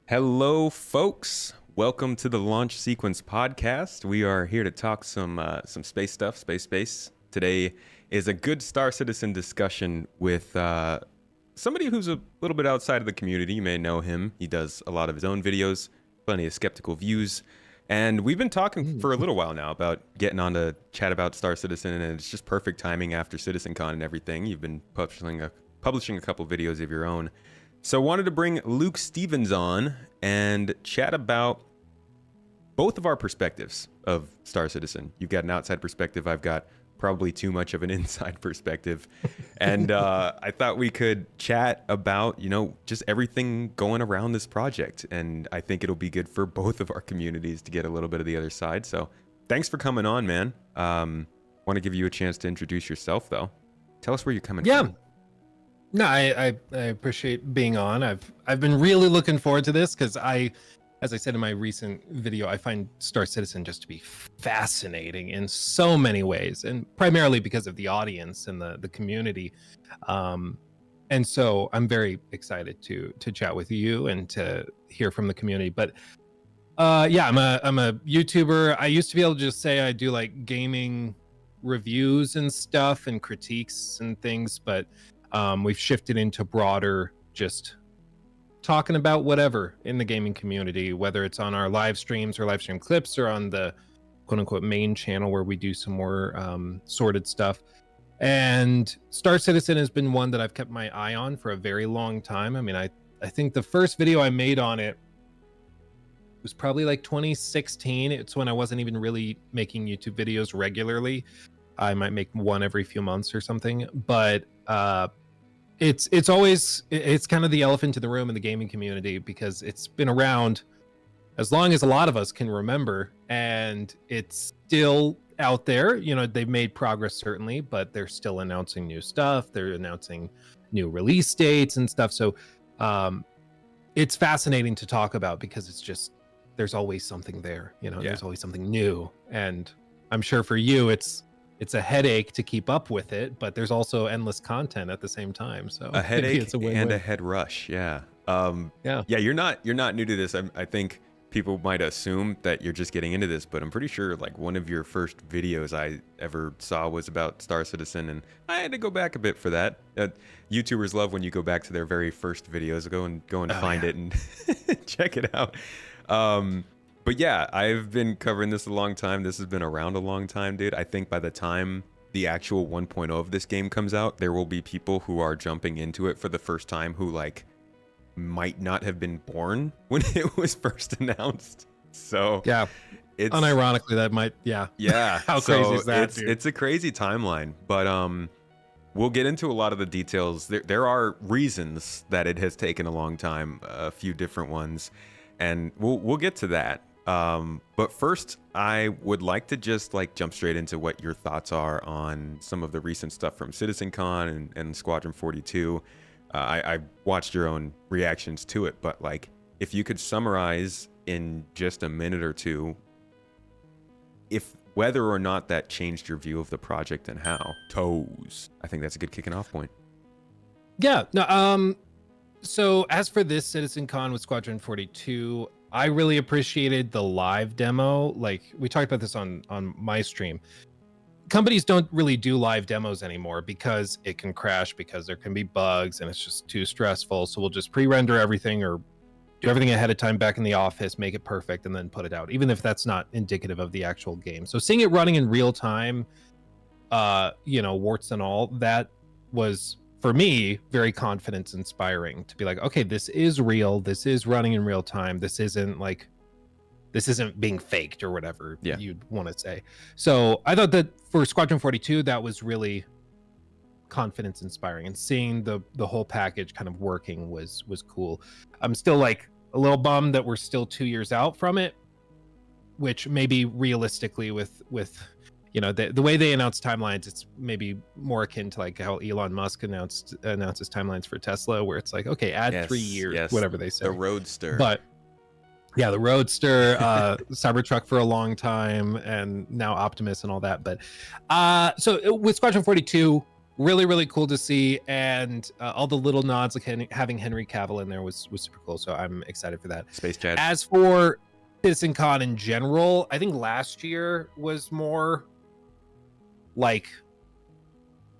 Hello, folks. Welcome to the Launch Sequence podcast. We are here to talk some space stuff, space. Today is a good Star Citizen discussion with somebody who's a little bit outside of the community. You may know him. He does a lot of his own videos, plenty of skeptical views. And we've been talking for a little while now about getting on to chat about Star Citizen, and it's just perfect timing after CitizenCon and everything. You've been publishing a couple videos of your own. So wanted to bring Luke Stevens on and chat about both of our perspectives of Star Citizen. You've got an outside perspective. I've got probably too much of an inside perspective. And I thought we could chat about, just everything going around this project. And I think it'll be good for both of our communities to get a little bit of the other side. So thanks for coming on, man. Want to give you a chance to introduce yourself, though. Tell us where you're coming from. No, I appreciate being on. I've been really looking forward to this because as I said in my recent video, I find Star Citizen just to be fascinating in so many ways, and primarily because of the audience and the community. And so I'm very excited to chat with you and to hear from the community. But I'm a YouTuber. I used to be able to just say I do like gaming reviews and stuff and critiques and things, but we've shifted into broader, just talking about whatever in the gaming community, whether it's on our live streams or live stream clips or on the quote unquote main channel where we do some more sorted stuff. And Star Citizen has been one that I've kept my eye on for a very long time. I mean, I think the first video I made on it was probably like 2016. It's when I wasn't even really making YouTube videos regularly. I might make one every few months or something, but it's kind of the elephant in the room in the gaming community because it's been around as long as a lot of us can remember, and it's still out there. They've made progress certainly, but they're still announcing new stuff. They're announcing new release dates and stuff. So it's fascinating to talk about because it's just, there's always something there, There's always something new. And I'm sure for you, it's a headache to keep up with it, but there's also endless content at the same time. So a headache and a head rush. Yeah. You're not new to this. I think people might assume that you're just getting into this, but I'm pretty sure like one of your first videos I ever saw was about Star Citizen, and I had to go back a bit for that. YouTubers love when you go back to their very first videos. Go and find it and check it out. But yeah, I've been covering this a long time. This has been around a long time, dude. I think by the time the actual 1.0 of this game comes out, there will be people who are jumping into it for the first time who like might not have been born when it was first announced. So yeah, it's unironically that might How crazy is that? It's a crazy timeline, but we'll get into a lot of the details. There are reasons that it has taken a long time, a few different ones, and we'll get to that. But first, I would like to just like jump straight into what your thoughts are on some of the recent stuff from CitizenCon and Squadron 42. I watched your own reactions to it, but like if you could summarize in just a minute or two, whether or not that changed your view of the project and how. Toes. I think that's a good kicking off point. Yeah. No. So as for this CitizenCon with Squadron 42, I really appreciated the live demo. Like we talked about this on my stream. Companies don't really do live demos anymore because it can crash, because there can be bugs and it's just too stressful. So we'll just pre-render everything or do everything ahead of time back in the office, make it perfect, and then put it out, even if that's not indicative of the actual game. So seeing it running in real time, warts and all, that was, for me, very confidence inspiring to be like, okay, this is real. This is running in real time. This isn't being faked or whatever you'd want to say. So I thought that for Squadron 42, that was really confidence inspiring, and seeing the whole package kind of working was cool. I'm still like a little bummed that we're still 2 years out from it, which maybe realistically with the way they announce timelines, it's maybe more akin to like how Elon Musk announces timelines for Tesla, where it's like, okay, add 3 years, whatever they say. The Roadster. But yeah, the Roadster, Cybertruck for a long time, and now Optimus and all that. But so with Squadron 42, really, really cool to see. And all the little nods, like having Henry Cavill in there was super cool. So I'm excited for that. Space Chad. As for CitizenCon in general, I think last year was more like,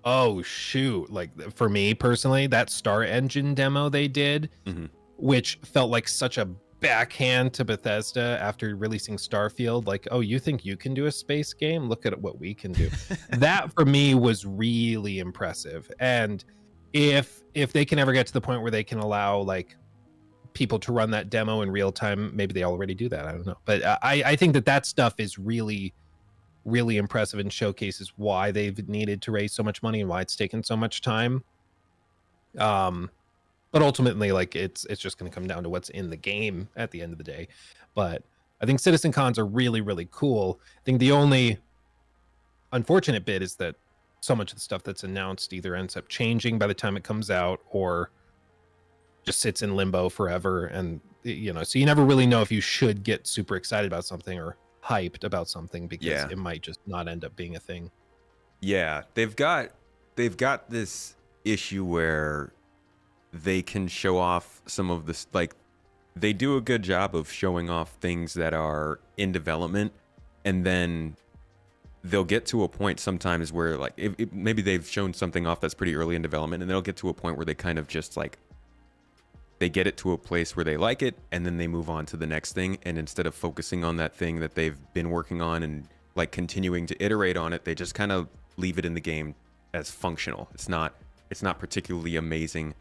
oh shoot, like for me personally, that Star Engine demo they did, which felt like such a backhand to Bethesda after releasing Starfield. Like, oh, you think you can do a space game? Look at what we can do. That for me was really impressive. And if they can ever get to the point where they can allow like people to run that demo in real time, maybe they already do that. I don't know, but I think that stuff is really impressive and showcases why they've needed to raise so much money and why it's taken so much time. But ultimately, like it's just going to come down to what's in the game at the end of the day. But I think Citizen Cons are really, really cool. I think the only unfortunate bit is that so much of the stuff that's announced either ends up changing by the time it comes out or just sits in limbo forever. And, you know, so you never really know if you should get super excited about something or hyped about something because it might just not end up being a thing. Yeah, they've got this issue where they can show off some of this, like they do a good job of showing off things that are in development, and then they'll get to a point sometimes where like maybe they've shown something off that's pretty early in development, and they'll get to a point where they kind of just like they get it to a place where they like it, and then they move on to the next thing, and instead of focusing on that thing that they've been working on and like continuing to iterate on it, they just kind of leave it in the game as functional. It's not particularly amazing.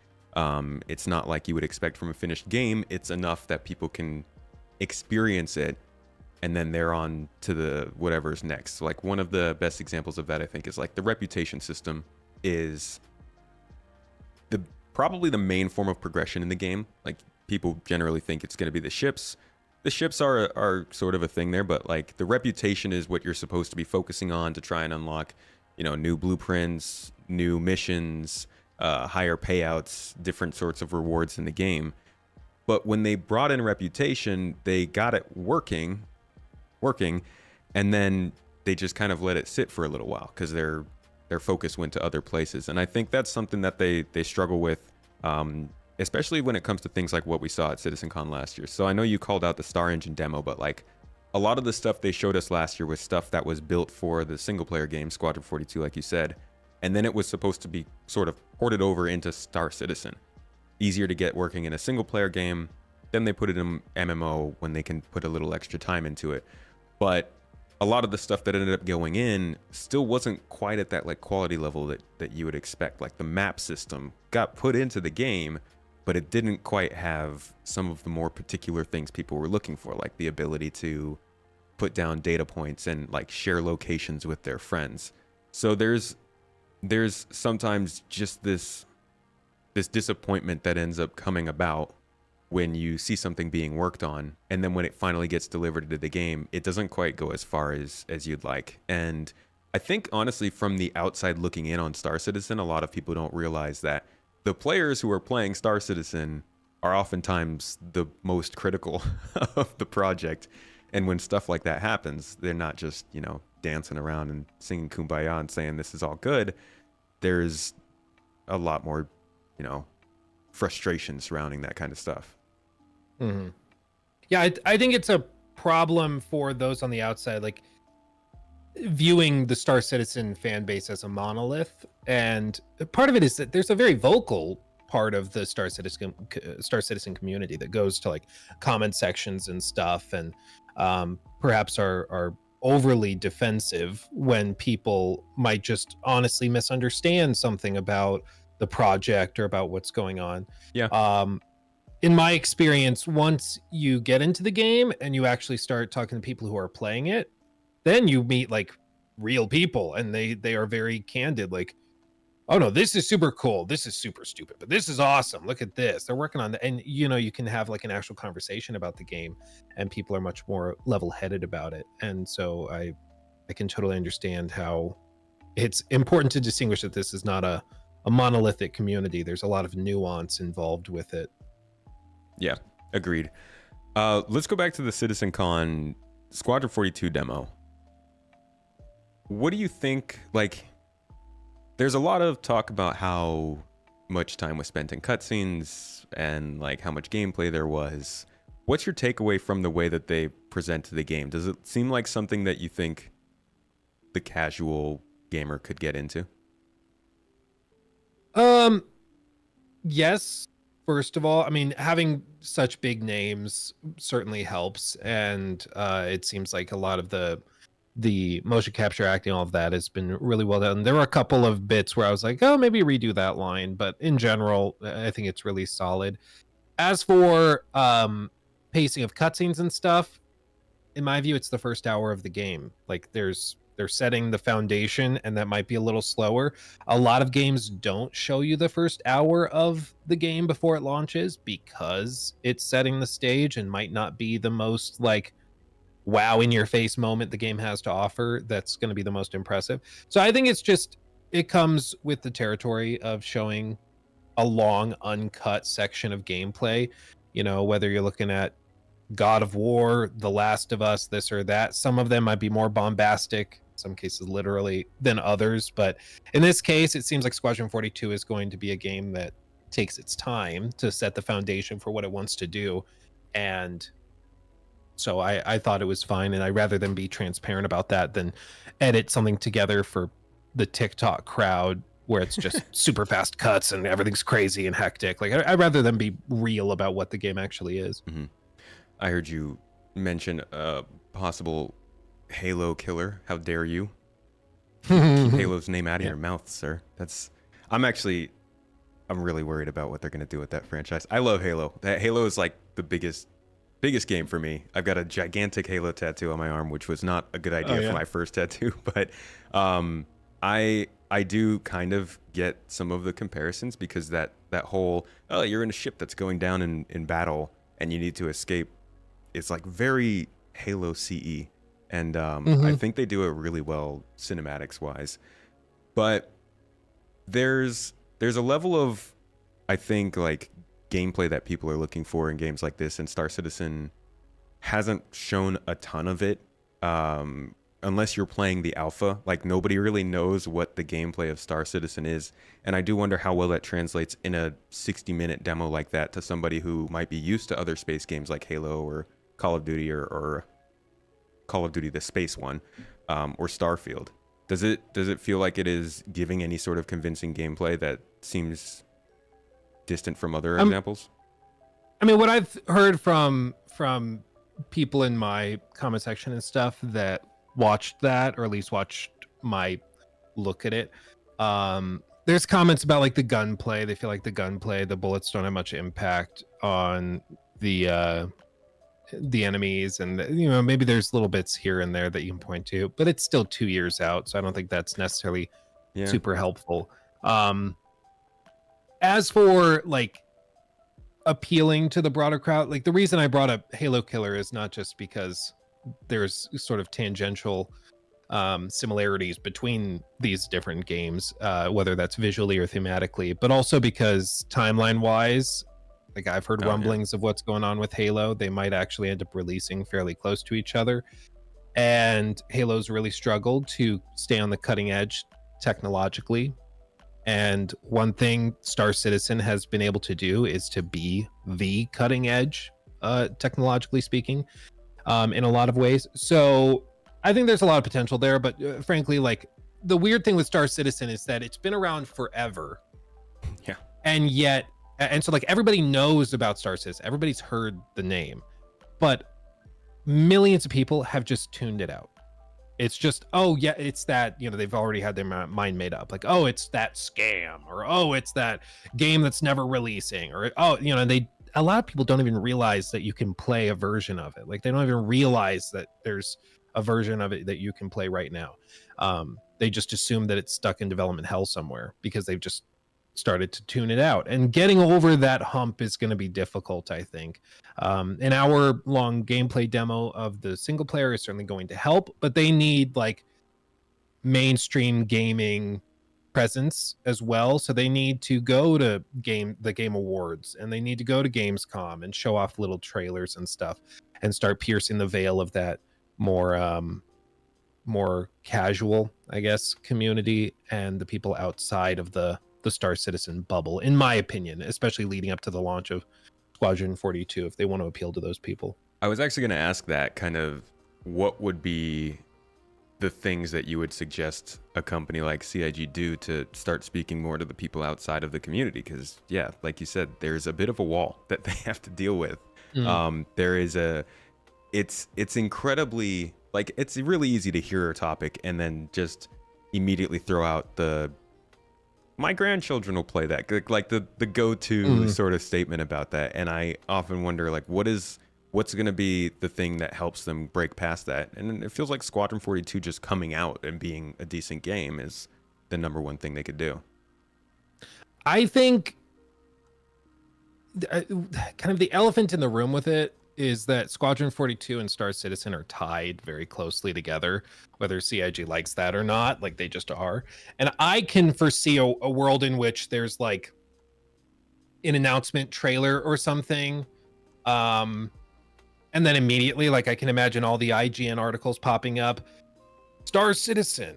It's not like you would expect from a finished game. It's enough that people can experience it, and then they're on to the whatever's next. So like one of the best examples of that, I think, is like the reputation system is probably the main form of progression in the game. Like people generally think it's going to be the ships. The ships are sort of a thing there, but like the reputation is what you're supposed to be focusing on to try and unlock, you know, new blueprints, new missions, higher payouts, different sorts of rewards in the game. But when they brought in reputation, they got it working, and then they just kind of let it sit for a little while because their focus went to other places. And I think that's something that they struggle with, especially when it comes to things like what we saw at CitizenCon last year. So I know you called out the Star Engine demo, but like a lot of the stuff they showed us last year was stuff that was built for the single player game, Squadron 42, like you said. And then it was supposed to be sort of ported over into Star Citizen. Easier to get working in a single player game. Then they put it in MMO when they can put a little extra time into it. But a lot of the stuff that ended up going in still wasn't quite at that like quality level that you would expect. Like the map system got put into the game, but it didn't quite have some of the more particular things people were looking for, like the ability to put down data points and like share locations with their friends. So there's sometimes just this disappointment that ends up coming about when you see something being worked on, and then when it finally gets delivered to the game, it doesn't quite go as far as you'd like. And I think honestly, from the outside looking in on Star Citizen, a lot of people don't realize that the players who are playing Star Citizen are oftentimes the most critical of the project. And when stuff like that happens, they're not just, you know, dancing around and singing Kumbaya and saying this is all good. There's a lot more, you know, frustration surrounding that kind of stuff. Mm-hmm. Yeah, I think it's a problem for those on the outside, like viewing the Star Citizen fan base as a monolith. And part of it is that there's a very vocal part of the Star Citizen community that goes to like comment sections and stuff, and perhaps are overly defensive when people might just honestly misunderstand something about the project or about what's going on. Yeah. In my experience, once you get into the game and you actually start talking to people who are playing it, then you meet like real people, and they are very candid. Like, oh no, this is super cool. This is super stupid, but this is awesome. Look at this. They're working on that. And you know, you can have like an actual conversation about the game, and people are much more level-headed about it. And so I can totally understand how it's important to distinguish that this is not a monolithic community. There's a lot of nuance involved with it. Yeah, agreed. Let's go back to the CitizenCon Squadron 42 demo. What do you think, like, there's a lot of talk about how much time was spent in cutscenes and like how much gameplay there was. What's your takeaway from the way that they presented the game? Does it seem like something that you think the casual gamer could get into? Um, yes. First of all, I mean, having such big names certainly helps, and it seems like a lot of the motion capture acting, all of that has been really well done. There were a couple of bits where I was like, oh, maybe redo that line, but in general, I think it's really solid. As for pacing of cutscenes and stuff, in my view, it's the first hour of the game. Like they're setting the foundation, and that might be a little slower. A lot of games don't show you the first hour of the game before it launches because it's setting the stage and might not be the most like wow in your face moment the game has to offer that's going to be the most impressive. So I think it's just it comes with the territory of showing a long uncut section of gameplay, whether you're looking at God of War, The Last of Us, this or that. Some of them might be more bombastic, some cases literally, than others. But in this case, it seems like Squadron 42 is going to be a game that takes its time to set the foundation for what it wants to do. And so I thought it was fine. And I'd rather them be transparent about that than edit something together for the TikTok crowd where it's just super fast cuts and everything's crazy and hectic. Like I'd rather them be real about what the game actually is. Mm-hmm. I heard you mention a possible Halo killer. How dare you? Keep Halo's name out of your mouth, sir. I'm really worried about what they're going to do with that franchise. I love Halo. Halo is like the biggest game for me. I've got a gigantic Halo tattoo on my arm, which was not a good idea for my first tattoo, but I do kind of get some of the comparisons because that whole, oh, you're in a ship that's going down in battle and you need to escape. It's like very Halo CE, and I think they do it really well cinematics wise. But there's a level of, I think, like gameplay that people are looking for in games like this, and Star Citizen hasn't shown a ton of it. Unless you're playing the alpha, like nobody really knows what the gameplay of Star Citizen is. And I do wonder how well that translates in a 60-minute demo like that to somebody who might be used to other space games like Halo or Call of Duty or Call of Duty, the space one, or Starfield. Does it feel like it is giving any sort of convincing gameplay that seems distant from other examples? I mean, what I've heard from people in my comment section and stuff that watched that, or at least watched my look at it, there's comments about like the gunplay. They feel like the bullets don't have much impact on the enemies, and maybe there's little bits here and there that you can point to, but it's still 2 years out, so I don't think that's necessarily super helpful. As for like appealing to the broader crowd, like the reason I brought up Halo Killer is not just because there's sort of tangential similarities between these different games, whether that's visually or thematically, but also because timeline wise, like I've heard rumblings of what's going on with Halo. They might actually end up releasing fairly close to each other, and Halo's really struggled to stay on the cutting edge technologically. And one thing Star Citizen has been able to do is to be the cutting edge, technologically speaking, in a lot of ways. So I think there's a lot of potential there. But frankly, like the weird thing with Star Citizen is that it's been around forever. Yeah. And yet, and so like everybody knows about Star Citizen. Everybody's heard the name, but millions of people have just tuned it out. It's just, oh yeah, it's that, they've already had their mind made up. Like, oh, it's that scam, or oh, it's that game that's never releasing, or oh, a lot of people don't even realize that you can play a version of it. Like they don't even realize that there's a version of it that you can play right now. They just assume that it's stuck in development hell somewhere because they've just started to tune it out, and getting over that hump is going to be difficult. I think an hour-long gameplay demo of the single player is certainly going to help, but they need like mainstream gaming presence as well. So they need to go to the Game Awards, and they need to go to Gamescom and show off little trailers and stuff, and start piercing the veil of that more more casual, I guess, community and the people outside of the Star Citizen bubble, in my opinion, especially leading up to the launch of Squadron 42, if they want to appeal to those people. I was actually going to ask that kind of what would be the things that you would suggest a company like CIG do to start speaking more to the people outside of the community? Because, yeah, like you said, there's a bit of a wall that they have to deal with. There is it's incredibly, like, it's really easy to hear a topic and then just immediately throw out my grandchildren will play that, like the go-to sort of statement about that. And I often wonder, like, what's going to be the thing that helps them break past that? And it feels like Squadron 42 just coming out and being a decent game is the number one thing they could do. I think kind of the elephant in the room with it is that Squadron 42 and Star Citizen are tied very closely together, whether CIG likes that or not. Like, they just are. And I can foresee a world in which there's like an announcement trailer or something. And then immediately, like, I can imagine all the IGN articles popping up. Star Citizen,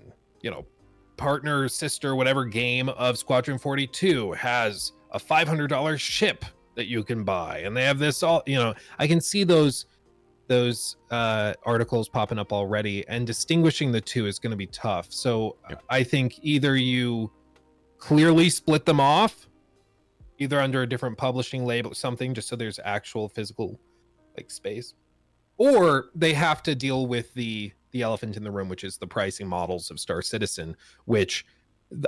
partner, sister, whatever game of Squadron 42 has a $500 ship that you can buy, and they have this all. I can see those articles popping up already, and distinguishing the two is going to be tough. So yep. I think either you clearly split them off, either under a different publishing label or something, just so there's actual physical like space, or they have to deal with the elephant in the room, which is the pricing models of Star Citizen, which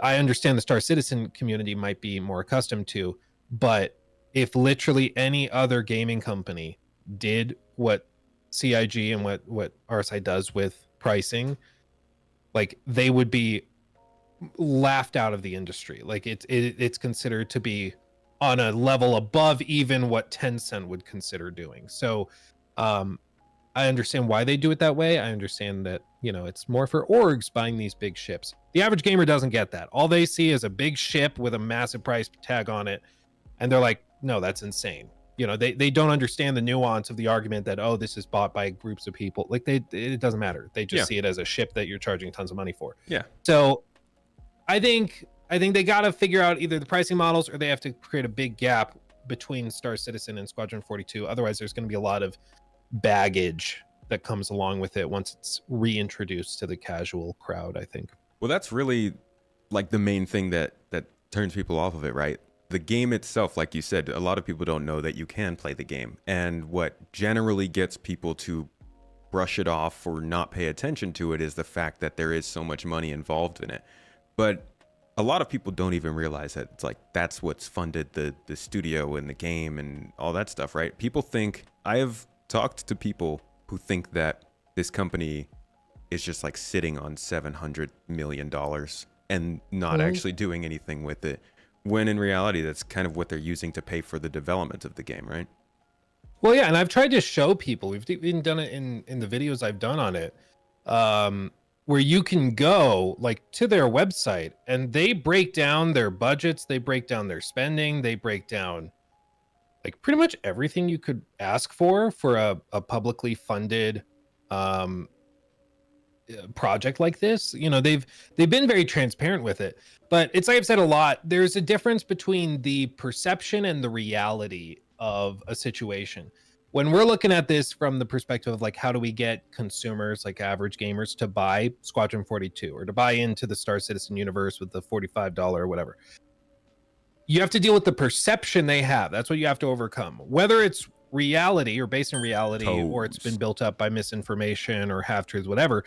I understand the Star Citizen community might be more accustomed to, but if literally any other gaming company did what CIG and what RSI does with pricing, like, they would be laughed out of the industry. Like, it's considered to be on a level above even what Tencent would consider doing. So I understand why they do it that way. I understand that, it's more for orgs buying these big ships. The average gamer doesn't get that. All they see is a big ship with a massive price tag on it, and they're like, no, that's insane. They don't understand the nuance of the argument that, oh, this is bought by groups of people. Like, it doesn't matter. They just see it as a ship that you're charging tons of money for. Yeah. So I think they got to figure out either the pricing models, or they have to create a big gap between Star Citizen and Squadron 42. Otherwise, there's going to be a lot of baggage that comes along with it once it's reintroduced to the casual crowd, I think. Well, that's really like the main thing that turns people off of it, right? The game itself, like you said, a lot of people don't know that you can play the game. And what generally gets people to brush it off or not pay attention to it is the fact that there is so much money involved in it. But a lot of people don't even realize that it's like that's what's funded the studio and the game and all that stuff, right? People think, I have talked to people who think that this company is just like sitting on $700 million and not actually doing anything with it, when in reality that's kind of what they're using to pay for the development of the game, right? Well, yeah, and I've tried to show people, we've even done it in the videos I've done on it, where you can go like to their website and they break down their budgets, they break down their spending, they break down like pretty much everything you could ask for a publicly funded project like this. They've been very transparent with it, but it's like I've said a lot, there's a difference between the perception and the reality of a situation. When we're looking at this from the perspective of like, how do we get consumers, like average gamers, to buy Squadron 42 or to buy into the Star Citizen universe with the $45 or whatever, you have to deal with the perception they have. That's what you have to overcome, whether it's reality or based in reality or it's been built up by misinformation or half truths, whatever.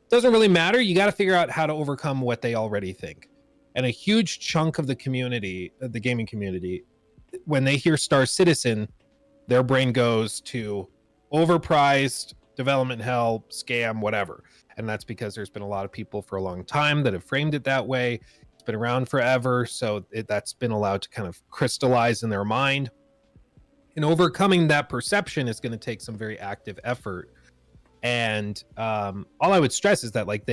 Doesn't really matter. You got to figure out how to overcome what they already think. And a huge chunk of the community, the gaming community, when they hear Star Citizen, their brain goes to overpriced, development hell, scam, whatever. And that's because there's been a lot of people for a long time that have framed it that way. It's been around forever. So that's been allowed to kind of crystallize in their mind. And overcoming that perception is going to take some very active effort. And all I would stress is that like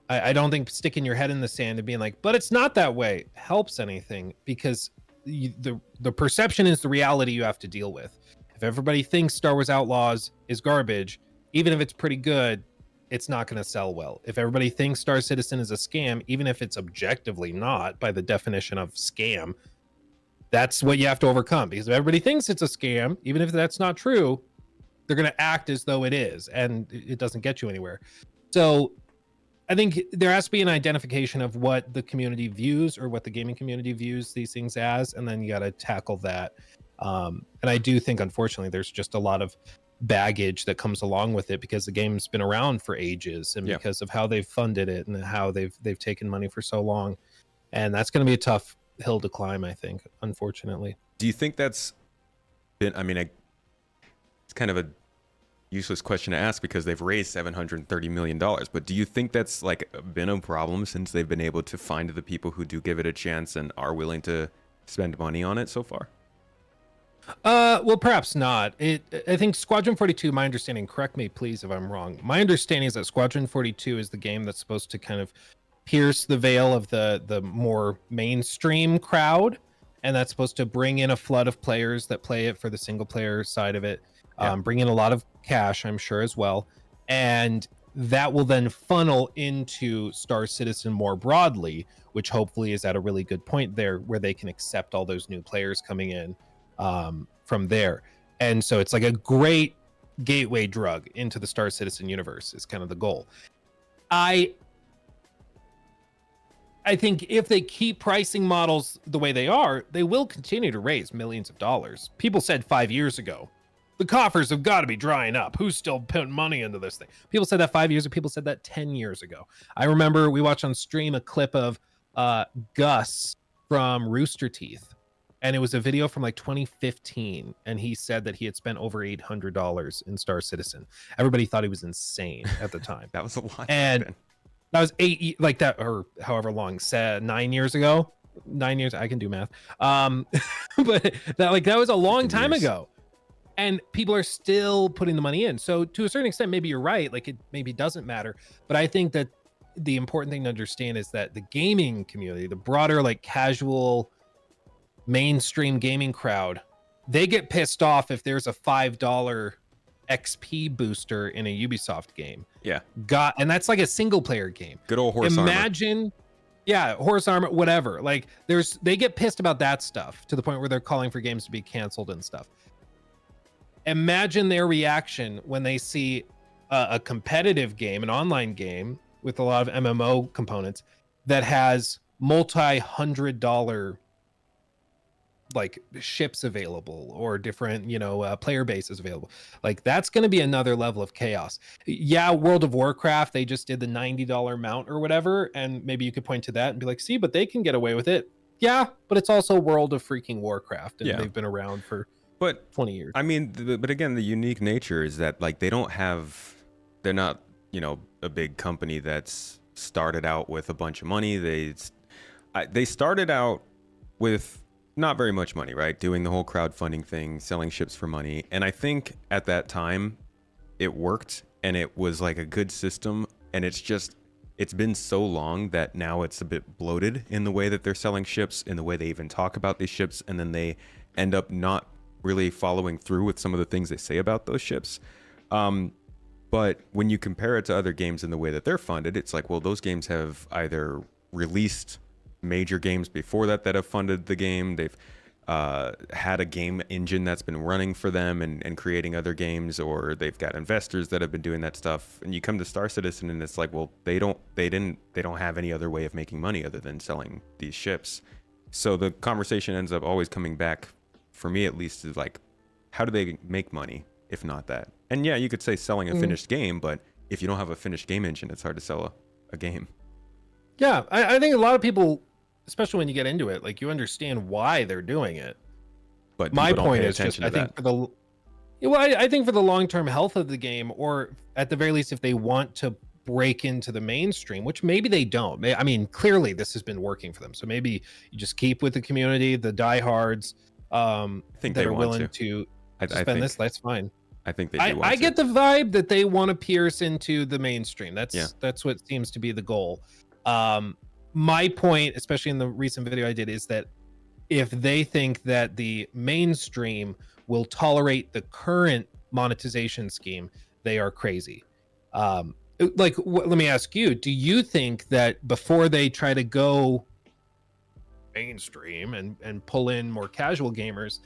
I don't think sticking your head in the sand and being like, but it's not that way, helps anything, because the perception is the reality you have to deal with. If everybody thinks Star Wars Outlaws is garbage, even if it's pretty good, it's not going to sell well. If everybody thinks Star Citizen is a scam, even if it's objectively not by the definition of scam, that's what you have to overcome. Because if everybody thinks it's a scam, even if that's not true, they're going to act as though it is, and it doesn't get you anywhere. So I think there has to be an identification of what the community views or what the gaming community views these things as, and then you got to tackle that. And I do think, unfortunately, there's just a lot of baggage that comes along with it because the game's been around for ages, and because of how they've funded it and how they've taken money for so long, and that's going to be a tough hill to climb, I think, unfortunately. Do you think that's been? I mean, it's kind of a useless question to ask because they've raised $730 million. But do you think that's like been a problem since they've been able to find the people who do give it a chance and are willing to spend money on it so far? Well, perhaps not. I think Squadron 42, my understanding, correct me please if I'm wrong. My understanding is that Squadron 42 is the game that's supposed to kind of pierce the veil of the more mainstream crowd, and that's supposed to bring in a flood of players that play it for the single player side of it. Bring in a lot of cash, I'm sure, as well. And that will then funnel into Star Citizen more broadly, which hopefully is at a really good point there where they can accept all those new players coming in from there. And so it's like a great gateway drug into the Star Citizen universe is kind of the goal. I think if they keep pricing models the way they are, they will continue to raise millions of dollars. People said 5 years ago, the coffers have got to be drying up. Who's still putting money into this thing? People said that 5 years ago. People said that 10 years ago. I remember we watched on stream a clip of Gus from Rooster Teeth, and it was a video from like 2015, and he said that he had spent over $800 in Star Citizen. Everybody thought he was insane at the time. That was a lot. And that was like that, or however long, 9 years ago. 9 years, I can do math. But that was a long time ago. And people are still putting the money in. So to a certain extent, maybe you're right. Like, it maybe doesn't matter. But I think that the important thing to understand is that the gaming community, the broader, like, casual mainstream gaming crowd, they get pissed off if there's a $5 XP booster in a Ubisoft game. Yeah. And that's like a single player game. Good old horse armor. Imagine, yeah, horse armor, whatever. Like, they get pissed about that stuff to the point where they're calling for games to be canceled and stuff. Imagine their reaction when they see a competitive game, an online game with a lot of MMO components that has multi-$100 like ships available or different, player bases available. Like, that's going to be another level of chaos. Yeah, World of Warcraft, they just did the $90 mount or whatever, and maybe you could point to that and be like, see, but they can get away with it. Yeah, but it's also World of freaking Warcraft, and they've been around for 20 years. I mean, but again, the unique nature is that, like, they're not, a big company that's started out with a bunch of money. They started out with not very much money, right? Doing the whole crowdfunding thing, selling ships for money. And I think at that time it worked, and it was like a good system. And it's been so long that now it's a bit bloated in the way that they're selling ships, in the way they even talk about these ships. And then they end up not really following through with some of the things they say about those ships. But when you compare it to other games in the way that they're funded, it's like, well, those games have either released major games before that have funded the game. They've had a game engine that's been running for them and creating other games, or they've got investors that have been doing that stuff. And you come to Star Citizen and it's like, well, they don't have any other way of making money other than selling these ships. So the conversation ends up always coming back, for me at least, is like, how do they make money if not that? And yeah, you could say selling a finished game, but if you don't have a finished game engine, it's hard to sell a game. Yeah, I think a lot of people, especially when you get into it, like, you understand why they're doing it. But my point is just, I think I think for the long-term health of the game, or at the very least, if they want to break into the mainstream, which maybe they don't. I mean, clearly this has been working for them. So maybe you just keep with the community, the diehards, I think that are willing to spend this. That's fine. I think they do. I get the vibe that they want to pierce into the mainstream. That's what seems to be the goal. My point, especially in the recent video I did, is that if they think that the mainstream will tolerate the current monetization scheme, they are crazy. like, let me ask you, do you think that before they try to go mainstream and pull in more casual gamers,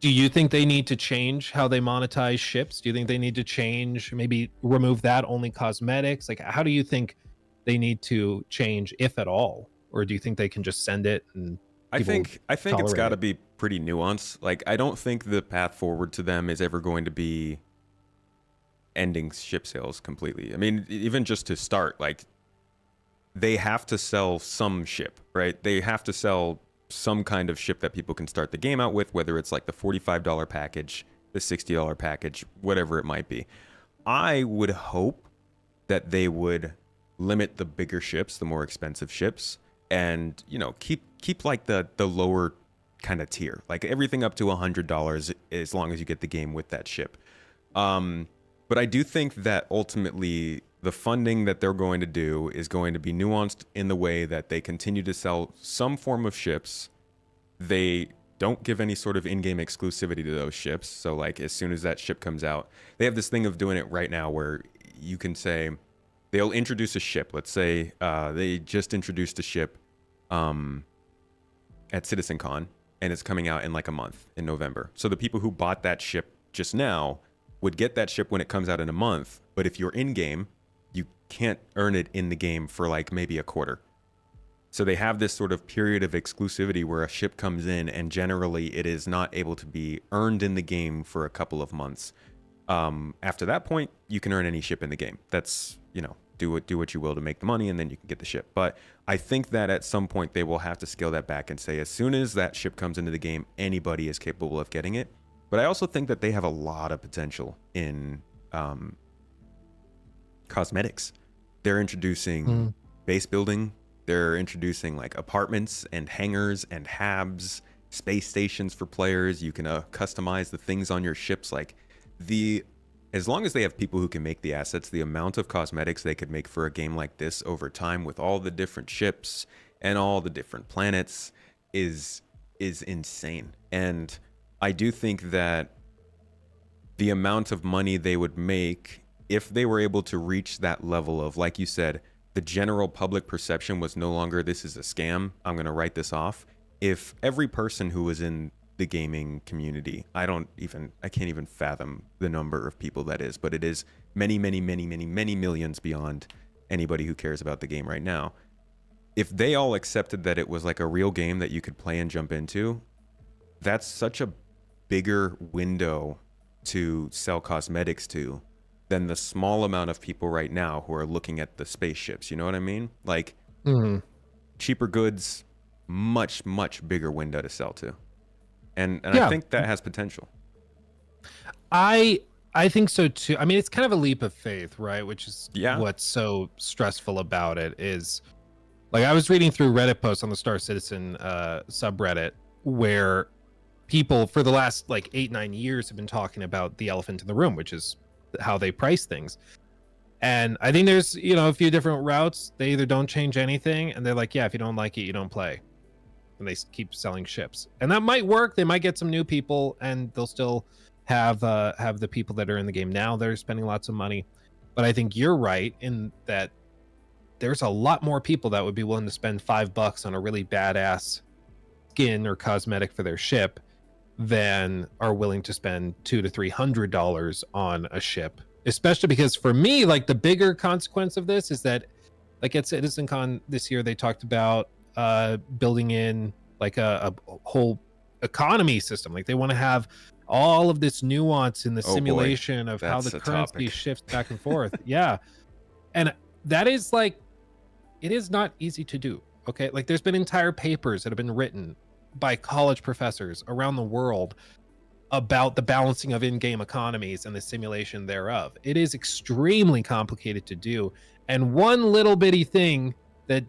do you think they need to change how they monetize ships? Do you think they need to change, maybe remove that only cosmetics? Like, how do you think they need to change, if at all? Or do you think they can just send it and I people think I think it's tolerate got to it? be pretty nuanced. Like, I don't think the path forward to them is ever going to be ending ship sales completely. I mean, even just to start, like, they have to sell some ship, right? They have to sell some kind of ship that people can start the game out with, whether it's like the $45 package, the $60 package, whatever it might be. I would hope that they would limit the bigger ships, the more expensive ships, and keep like the lower kind of tier, like everything up to $100 as long as you get the game with that ship. But I do think that ultimately the funding that they're going to do is going to be nuanced in the way that they continue to sell some form of ships. They don't give any sort of in-game exclusivity to those ships. So like as soon as that ship comes out, they have this thing of doing it right now where you can say they'll introduce a ship. Let's say they just introduced a ship at CitizenCon and it's coming out in like a month in November. So the people who bought that ship just now would get that ship when it comes out in a month. But if you're in game, you can't earn it in the game for like maybe a quarter. So they have this sort of period of exclusivity where a ship comes in and generally it is not able to be earned in the game for a couple of months. After that point, you can earn any ship in the game. That's, do what you will to make the money and then you can get the ship. But I think that at some point they will have to scale that back and say as soon as that ship comes into the game, anybody is capable of getting it. But I also think that they have a lot of potential in cosmetics. They're introducing base building. They're introducing like apartments and hangars and habs, space stations for players. You can customize the things on your ships. Like as long as they have people who can make the assets, the amount of cosmetics they could make for a game like this over time with all the different ships and all the different planets is insane. And I do think that the amount of money they would make if they were able to reach that level of, like you said, the general public perception was no longer this is a scam, I'm going to write this off. If every person who was in the gaming community, I can't even fathom the number of people that is, but it is many, many, many, many, many millions beyond anybody who cares about the game right now. If they all accepted that it was like a real game that you could play and jump into, that's such a bigger window to sell cosmetics to than the small amount of people right now who are looking at the spaceships. You know what I mean? Like cheaper goods, much, much bigger window to sell to. And Yeah. I think that has potential. I think so too. I mean, it's kind of a leap of faith, right? Which is what's so stressful about it is, like, I was reading through Reddit posts on the Star Citizen subreddit where people for the last like 8-9 years have been talking about the elephant in the room, which is how they price things. And I think there's a few different routes. They either don't change anything and they're like, yeah, if you don't like it, you don't play, and they keep selling ships. And that might work. They might get some new people and they'll still have the people that are in the game now that are spending lots of money. But I think you're right in that there's a lot more people that would be willing to spend $5 on a really badass skin or cosmetic for their ship than are willing to spend $200 to $300 on a ship. Especially because for me, like, the bigger consequence of this is that, like, at CitizenCon this year, they talked about building in like a whole economy system. Like, they want to have all of this nuance in the simulation of how the currency shifts back and forth. Yeah. And that is like, it is not easy to do. Okay. Like, there's been entire papers that have been written by college professors around the world about the balancing of in-game economies and the simulation thereof. It is extremely complicated to do. And one little bitty thing that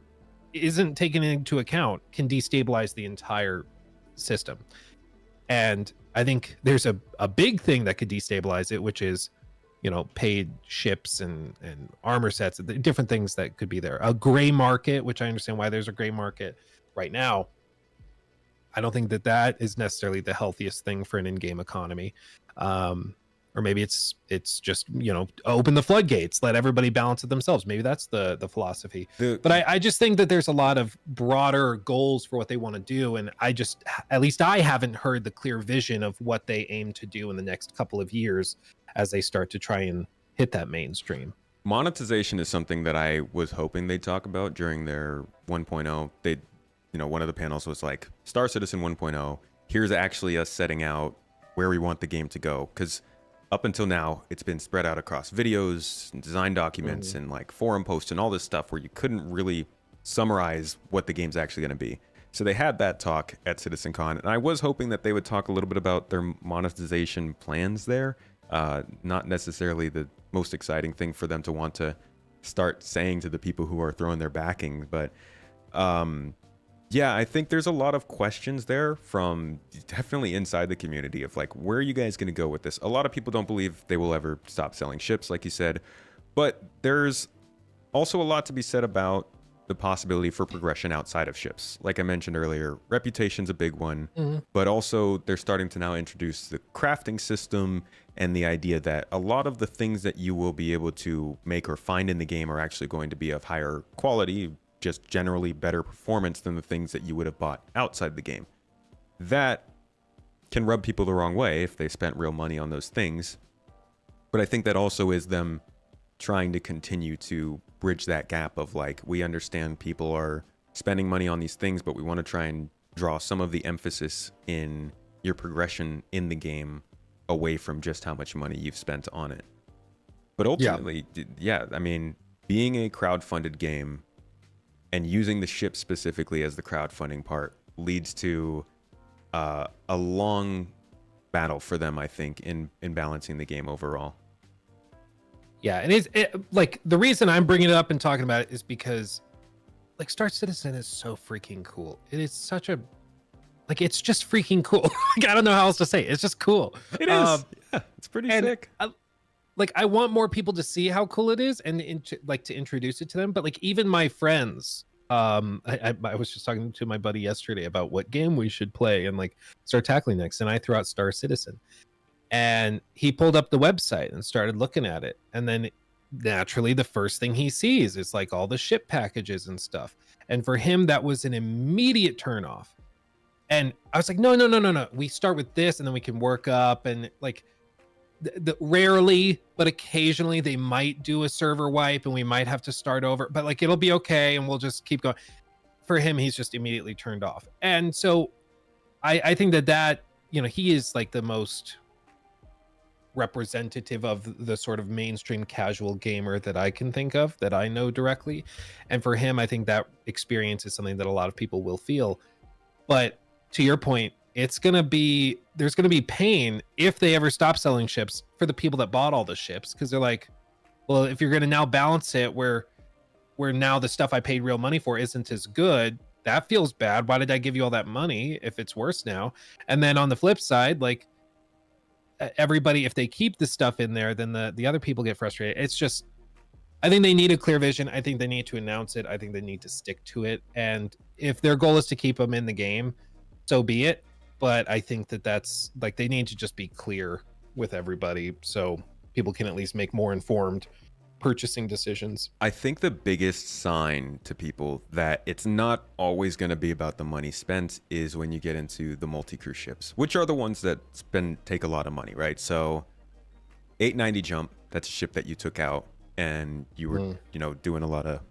isn't taken into account can destabilize the entire system. And I think there's a big thing that could destabilize it, which is, paid ships and armor sets, different things that could be there. A gray market, which I understand why there's a gray market right now. I don't think that is necessarily the healthiest thing for an in-game economy, or or maybe it's just, you know, open the floodgates, let everybody balance it themselves. Maybe that's the philosophy. But I just think that there's a lot of broader goals for what they want to do, and at least I haven't heard the clear vision of what they aim to do in the next couple of years as they start to try and hit that mainstream. Monetization is something that I was hoping they'd talk about during their 1.0. They, you know, one of the panels was like, Star Citizen 1.0, here's actually us setting out where we want the game to go. Because up until now, it's been spread out across videos, and design documents, and like forum posts and all this stuff where you couldn't really summarize what the game's actually going to be. So they had that talk at CitizenCon, and I was hoping that they would talk a little bit about their monetization plans there. Not necessarily the most exciting thing for them to want to start saying to the people who are throwing their backing, but yeah, I think there's a lot of questions there from definitely inside the community of like, where are you guys going to go with this? A lot of people don't believe they will ever stop selling ships, like you said, but there's also a lot to be said about the possibility for progression outside of ships. Like I mentioned earlier, reputation's a big one, but also they're starting to now introduce the crafting system and the idea that a lot of the things that you will be able to make or find in the game are actually going to be of higher quality, just generally better performance than the things that you would have bought outside the game. That can rub people the wrong way if they spent real money on those things. But I think that also is them trying to continue to bridge that gap of like, we understand people are spending money on these things, but we want to try and draw some of the emphasis in your progression in the game away from just how much money you've spent on it. But ultimately, yeah, I mean, being a crowdfunded game and using the ship specifically as the crowdfunding part leads to a long battle for them, I think, in balancing the game overall. Yeah, and like the reason I'm bringing it up and talking about it is because like Star Citizen is so freaking cool. It is such a like, it's just freaking cool. Like, I don't know how else to say it. It's just cool. It is. Yeah, it's pretty sick. I want more people to see how cool it is and like to introduce it to them. But like even my friends, I was just talking to my buddy yesterday about what game we should play and like start tackling next. And I threw out Star Citizen. And he pulled up the website and started looking at it. And then naturally, the first thing he sees is like all the ship packages and stuff. And for him, that was an immediate turnoff. And I was like, no. We start with this and then we can work up. And like rarely, but occasionally they might do a server wipe and we might have to start over. But like, it'll be okay. And we'll just keep going. For him, he's just immediately turned off. And so I think that, you know, he is like the most representative of the sort of mainstream casual gamer that I can think of, that I know directly. And for him, I think that experience is something that a lot of people will feel. But to your point, there's going to be pain if they ever stop selling ships for the people that bought all the ships, because they're like, well, if you're going to now balance it where now the stuff I paid real money for isn't as good, that feels bad. Why did I give you all that money if it's worse now? And then on the flip side, like, everybody, if they keep the stuff in there, then the other people get frustrated. It's just, I think they need a clear vision. I think they need to announce it. I think they need to stick to it. And if their goal is to keep them in the game, so be it. But I think that's like, they need to just be clear with everybody so people can at least make more informed purchasing decisions. I think the biggest sign to people that it's not always going to be about the money spent is when you get into the multi-crew ships, which are the ones that take a lot of money, right? So 890 Jump, that's a ship that you took out and you were, you know, doing a lot of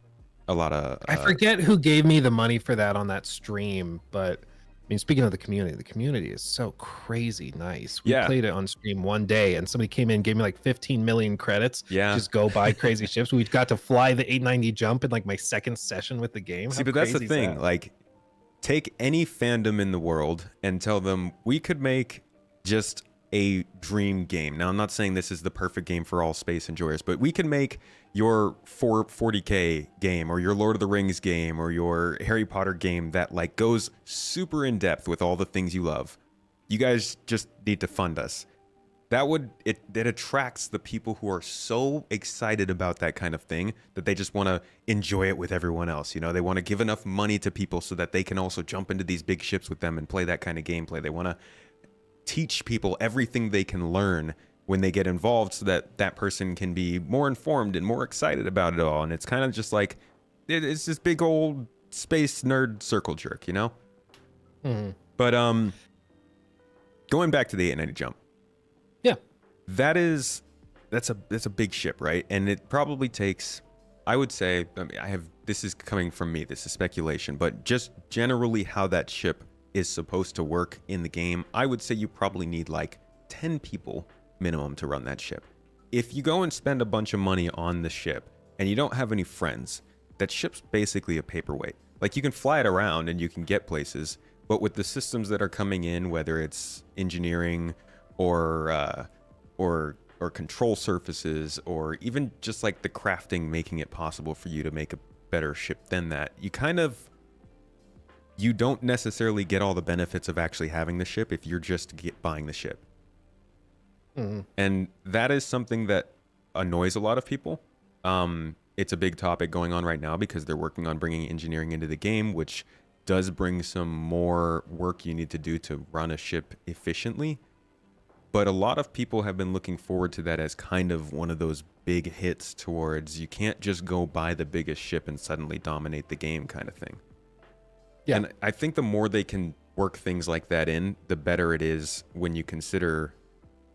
I forget who gave me the money for that on that stream, but I mean, speaking of the community is so crazy nice. We played it on stream one day and somebody came in and gave me like 15 million credits. Yeah. Just go buy crazy ships. We got to fly the 890 Jump in like my second session with the game. See, but that's the thing. Like, take any fandom in the world and tell them we could make just a dream game. Now, I'm not saying this is the perfect game for all space enjoyers, but we can make your 40K game or your Lord of the Rings game or your Harry Potter game that like goes super in depth with all the things you love. You guys just need to fund us. It attracts the people who are so excited about that kind of thing that they just want to enjoy it with everyone else. You know, they want to give enough money to people so that they can also jump into these big ships with them and play that kind of gameplay. They want to teach people everything they can learn when they get involved, so that that person can be more informed and more excited about it all. And it's kind of just like it's this big old space nerd circle jerk, you know. Mhm. But going back to the 890 jump, Yeah. that's a big ship, right? And it probably takes, I would say, I mean, this is coming from me, this is speculation, but just generally how that ship is supposed to work in the game, I would say you probably need like 10 people minimum to run that ship. If you go and spend a bunch of money on the ship and you don't have any friends, that ship's basically a paperweight. Like, you can fly it around and you can get places, but with the systems that are coming in, whether it's engineering or control surfaces, or even just like the crafting, making it possible for you to make a better ship than that, you don't necessarily get all the benefits of actually having the ship if you're just buying the ship. Mm-hmm. And that is something that annoys a lot of people. It's a big topic going on right now because they're working on bringing engineering into the game, which does bring some more work you need to do to run a ship efficiently. But a lot of people have been looking forward to that as kind of one of those big hits towards, you can't just go buy the biggest ship and suddenly dominate the game kind of thing. Yeah. And I think the more they can work things like that in, the better it is when you consider,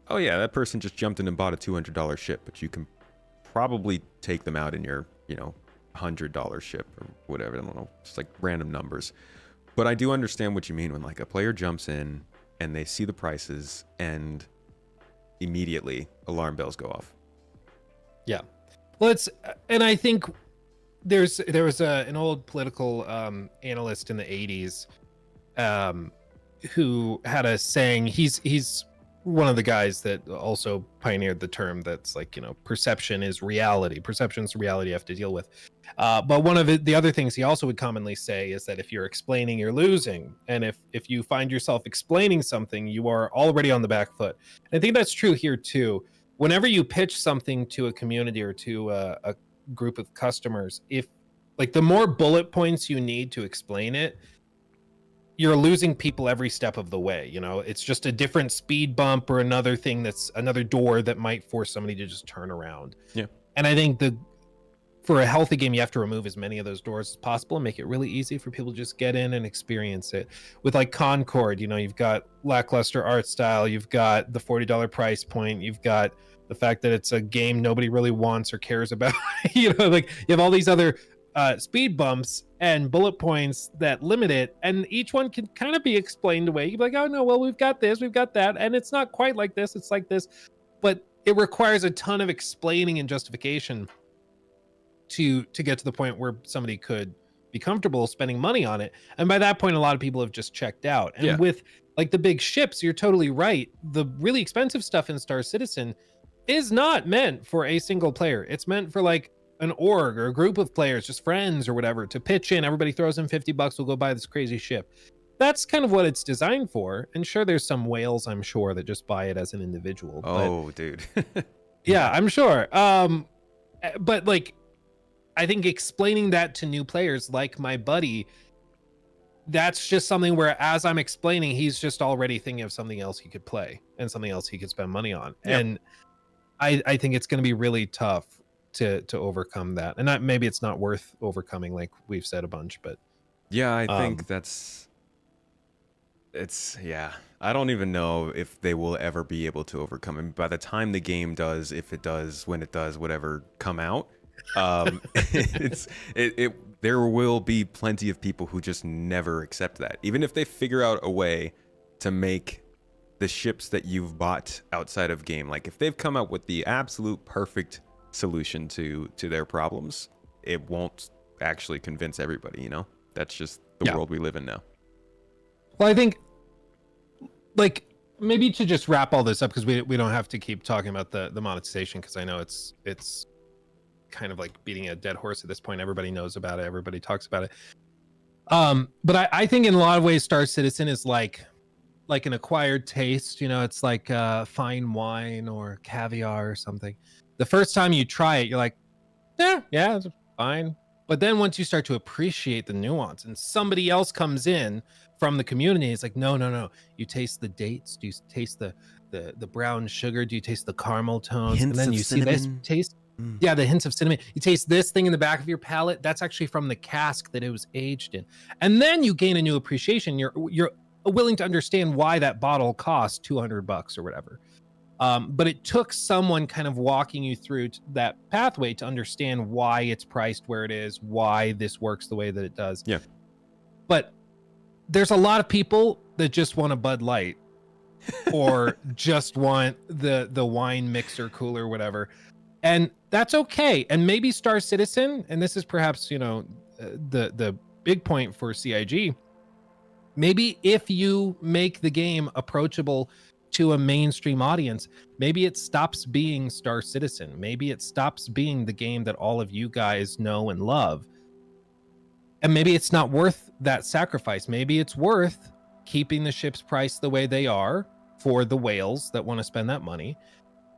oh yeah, that person just jumped in and bought a $200 ship, but you can probably take them out in your, $100 ship or whatever. I don't know, just like random numbers. But I do understand what you mean when like a player jumps in and they see the prices and immediately alarm bells go off. Yeah. Well, and I think there was an old political analyst in the 80s who had a saying. He's one of the guys that also pioneered the term that's like, perception is reality. Perception's the reality you have to deal with. But one of the other things he also would commonly say is that if you're explaining, you're losing. And if you find yourself explaining something, you are already on the back foot. And I think that's true here too. Whenever you pitch something to a community or to a group of customers, if like the more bullet points you need to explain it, you're losing people every step of the way. It's just a different speed bump or another thing that's another door that might force somebody to just turn around. Yeah. And I think for a healthy game, you have to remove as many of those doors as possible and make it really easy for people to just get in and experience it. With like Concord, you've got lackluster art style, you've got the $40 price point, you've got the fact that it's a game nobody really wants or cares about. Like you have all these other speed bumps and bullet points that limit it, and each one can kind of be explained away. You're like, oh no, well, we've got this, we've got that, and it's not quite like this, it's like this. But it requires a ton of explaining and justification to get to the point where somebody could be comfortable spending money on it. And by that point, a lot of people have just checked out. And with like the big ships, you're totally right. The really expensive stuff in Star Citizen is not meant for a single player. It's meant for like an org or a group of players, just friends or whatever, to pitch in. Everybody throws in $50, we'll go buy this crazy ship. That's kind of what it's designed for. And sure, there's some whales, I'm sure, that just buy it as an individual. Oh, dude. Yeah, I'm sure. But like, I think explaining that to new players like my buddy, that's just something where as I'm explaining, he's just already thinking of something else he could play and something else he could spend money on. Yep. And I think it's going to be really tough to overcome that. And maybe it's not worth overcoming, like we've said a bunch, but yeah, I think I don't even know if they will ever be able to overcome it. By the time the game does, if it does, when it does, whatever, come out, there will be plenty of people who just never accept that. Even if they figure out a way to make the ships that you've bought outside of game, like if they've come up with the absolute perfect solution to their problems, it won't actually convince everybody. That's just the world we live in now. Well, I think like maybe to just wrap all this up, because we don't have to keep talking about the monetization, because I know it's kind of like beating a dead horse at this point. Everybody knows about it, everybody talks about it. But I think in a lot of ways Star Citizen is like an acquired taste. It's like fine wine or caviar or something. The first time you try it, you're like, yeah, it's fine. But then once you start to appreciate the nuance and somebody else comes in from the community, it's like, no. You taste the dates. You taste the the brown sugar? Do you taste the caramel tones? And Hints then of you see this cinnamon. taste. Mm. Yeah, the hints of cinnamon. You taste this thing in the back of your palate. That's actually from the cask that it was aged in. And then you gain a new appreciation. You're willing to understand why that bottle costs $200 or whatever. But it took someone kind of walking you through that pathway to understand why it's priced where it is, why this works the way that it does. Yeah. But there's a lot of people that just want a Bud Light or just want the wine mixer cooler, whatever. And that's okay. And maybe Star Citizen, and this is perhaps, the big point for CIG, maybe if you make the game approachable to a mainstream audience, maybe it stops being Star Citizen. Maybe it stops being the game that all of you guys know and love. And maybe it's not worth that sacrifice. Maybe it's worth keeping the ships priced the way they are for the whales that want to spend that money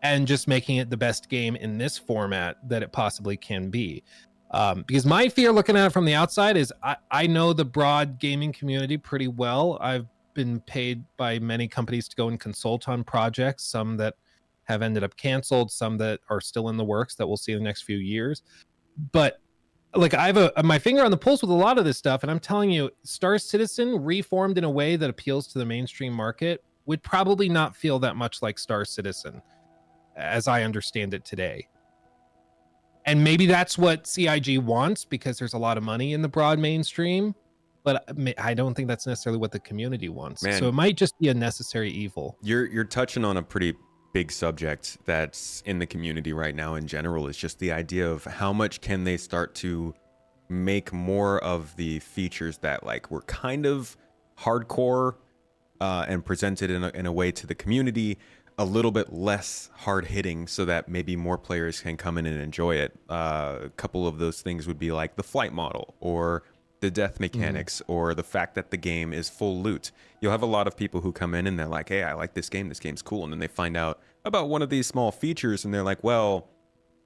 and just making it the best game in this format that it possibly can be. Because my fear looking at it from the outside is I know the broad gaming community pretty well. I've been paid by many companies to go and consult on projects, some that have ended up canceled, some that are still in the works that we'll see in the next few years. But like I have my finger on the pulse with a lot of this stuff, and I'm telling you, Star Citizen reformed in a way that appeals to the mainstream market would probably not feel that much like Star Citizen as I understand it today. And maybe that's what CIG wants because there's a lot of money in the broad mainstream, but I don't think that's necessarily what the community wants. Man, so it might just be a necessary evil. You're touching on a pretty big subject that's in the community right now in general. Is just the idea of how much can they start to make more of the features that like were kind of hardcore and presented in a way to the community a little bit less hard hitting so that maybe more players can come in and enjoy it. A couple of those things would be like the flight model or the death mechanics or the fact that the game is full loot. You'll have a lot of people who come in and they're like, hey, I like this game's cool. And then they find out about one of these small features and they're like, well,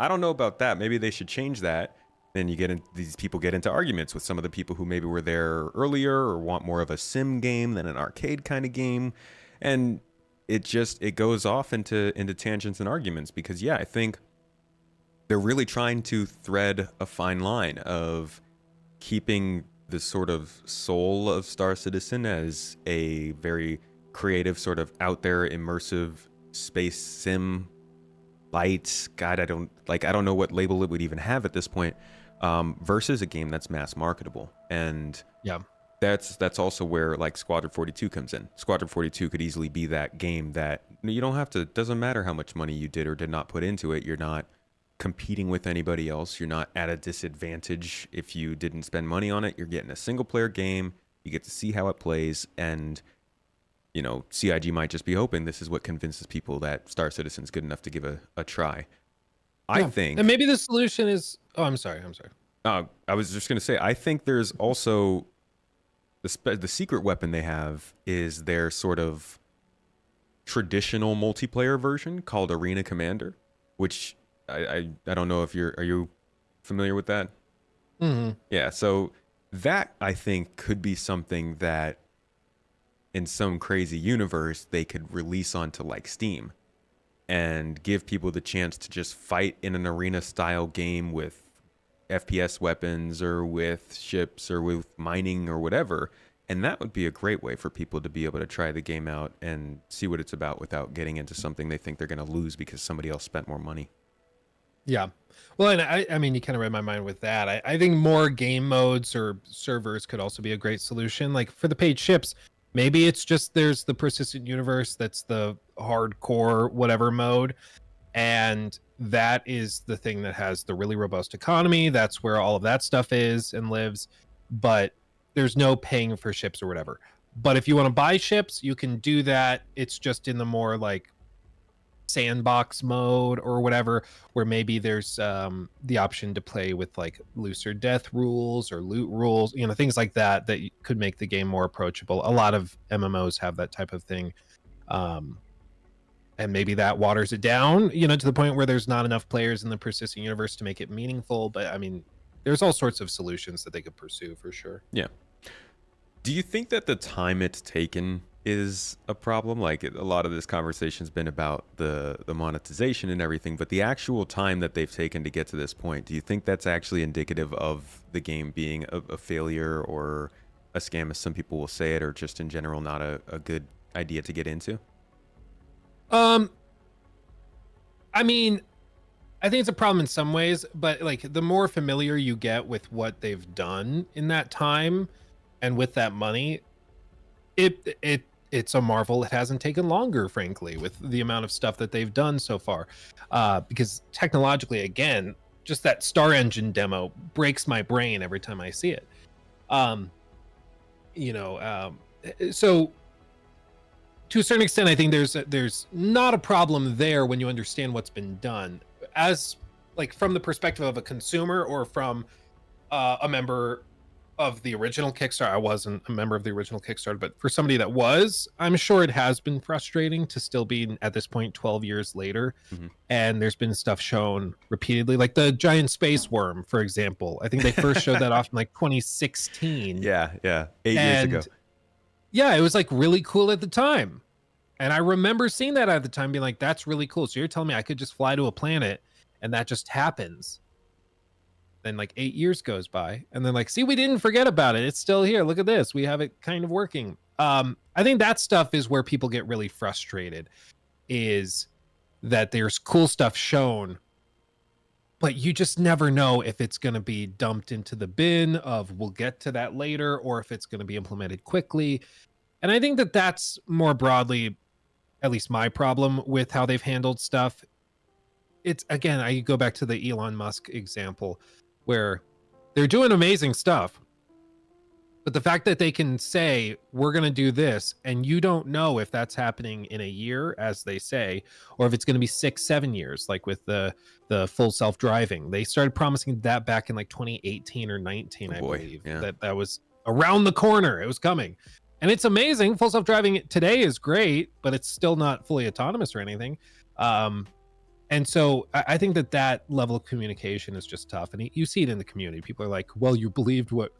I don't know about that. Maybe they should change that. Then these people get into arguments with some of the people who maybe were there earlier or want more of a sim game than an arcade kind of game. And it goes off into tangents and arguments because, yeah, I think they're really trying to thread a fine line of keeping the sort of soul of Star Citizen as a very creative, sort of out there, immersive space sim light. God, I don't know what label it would even have at this point, versus a game that's mass marketable. And yeah, that's also where like Squadron 42 comes in. Squadron 42 could easily be that game that you don't have to, doesn't matter how much money you did or did not put into it. You're not competing with anybody else. You're not at a disadvantage if you didn't spend money on it. You're getting a single player game. You get to see how it plays. And, CIG might just be hoping this is what convinces people that Star Citizen's good enough to give a try. I think. And maybe the solution is, I'm sorry. I was just going to say, I think there's also the secret weapon they have is their sort of traditional multiplayer version called Arena Commander, which I don't know if are you familiar with that? Mm-hmm. Yeah, so that I think could be something that in some crazy universe they could release onto like Steam and give people the chance to just fight in an arena style game with FPS weapons or with ships or with mining or whatever. And that would be a great way for people to be able to try the game out and see what it's about without getting into something they think they're going to lose because somebody else spent more money. Yeah. Well, and I mean, you kind of read my mind with that. I think more game modes or servers could also be a great solution. Like for the paid ships, maybe it's just there's the persistent universe that's the hardcore whatever mode. And that is the thing that has the really robust economy. That's where all of that stuff is and lives. But there's no paying for ships or whatever. But if you want to buy ships, you can do that. It's just in the more like sandbox mode or whatever, where maybe there's the option to play with like looser death rules or loot rules, things like that could make the game more approachable. A lot of MMOs have that type of thing. And maybe that waters it down, to the point where there's not enough players in the persistent universe to make it meaningful. But I mean, there's all sorts of solutions that they could pursue for sure. Yeah. Do you think that the time it's taken is a problem. Like a lot of this conversation's been about the monetization and everything, but the actual time that they've taken to get to this point, do you think that's actually indicative of the game being a failure or a scam, as some people will say it, or just in general not a good idea to get into? I mean, I think it's a problem in some ways, but like the more familiar you get with what they've done in that time and with that money, it's a marvel it hasn't taken longer, frankly, with the amount of stuff that they've done so far. Because technologically, again, just that Star Engine demo breaks my brain every time I see it. Um, you know, so to a certain extent, I think there's not a problem there when you understand what's been done, as like from the perspective of a consumer or from a member of the original Kickstarter. I wasn't a member of the original Kickstarter, but for somebody that was, I'm sure it has been frustrating to still be at this point 12 years later. Mhm. And there's been stuff shown repeatedly, like the giant space worm, for example. I think they first showed that off in like 2016. Yeah, 8 years ago. Yeah, it was like really cool at the time. And I remember seeing that at the time being like, that's really cool. So you're telling me I could just fly to a planet and that just happens. Then like 8 years goes by and then like, see, we didn't forget about it. It's still here. Look at this. We have it kind of working. I think that stuff is where people get really frustrated, is that there's cool stuff shown, but you just never know if it's going to be dumped into the bin of we'll get to that later, or if it's going to be implemented quickly. And I think that that's more broadly, at least my problem with how they've handled stuff. It's, again, I go back to the Elon Musk example where they're doing amazing stuff, but the fact that they can say we're going to do this and you don't know if that's happening in a year, as they say, or if it's going to be 6-7 years, like with the full self-driving. They started promising that back in like 2018 or 19. I believe. Yeah. That was around the corner. It was coming. And it's amazing. Full self-driving today is great, but it's still not fully autonomous or anything. And so I think that level of communication is just tough. And you see it in the community. People are like, well, you believed what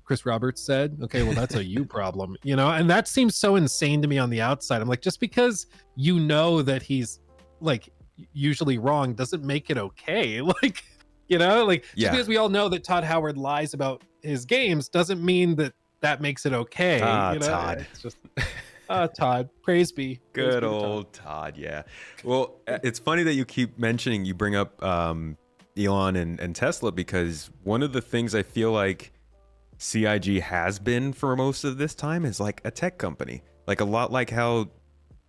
Chris Roberts said. Okay, well, that's a you problem, you know? And that seems so insane to me on the outside. I'm like, just because you know that he's like usually wrong doesn't make it okay. Like, you know, like just because we all know that Todd Howard lies about his games doesn't mean that makes it okay. You know? Todd. It's just Todd, praise be. Good old Todd. Yeah. Well, it's funny that you keep mentioning, you bring up Elon and Tesla, because one of the things I feel like CIG has been for most of this time is like a tech company. Like a lot like how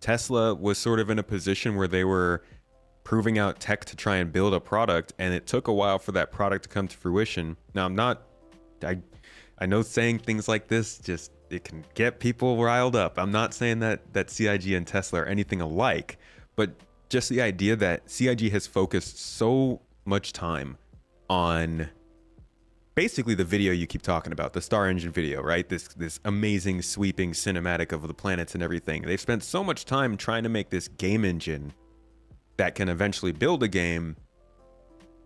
Tesla was sort of in a position where they were proving out tech to try and build a product, and it took a while for that product to come to fruition. Now, I know saying things like this just, it can get people riled up. I'm not saying that CIG and Tesla are anything alike, but just the idea that CIG has focused so much time on basically the video you keep talking about, the Star Engine video, right? This amazing sweeping cinematic of the planets and everything. They've spent so much time trying to make this game engine that can eventually build a game,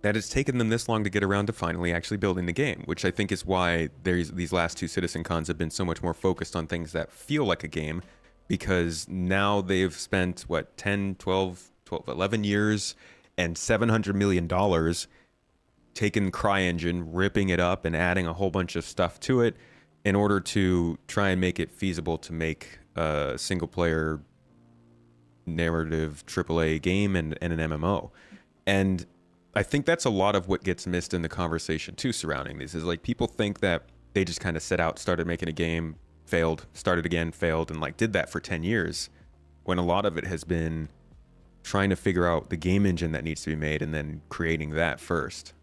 that it's taken them this long to get around to finally actually building the game, which I think is why these last two CitizenCons have been so much more focused on things that feel like a game, because now they've spent, 11 years and $700 million taking CryEngine, ripping it up and adding a whole bunch of stuff to it in order to try and make it feasible to make a single-player narrative AAA game and an MMO. And I think that's a lot of what gets missed in the conversation too surrounding these, is like people think that they just kind of set out, started making a game, failed, started again, failed, and like did that for 10 years, when a lot of it has been trying to figure out the game engine that needs to be made and then creating that first.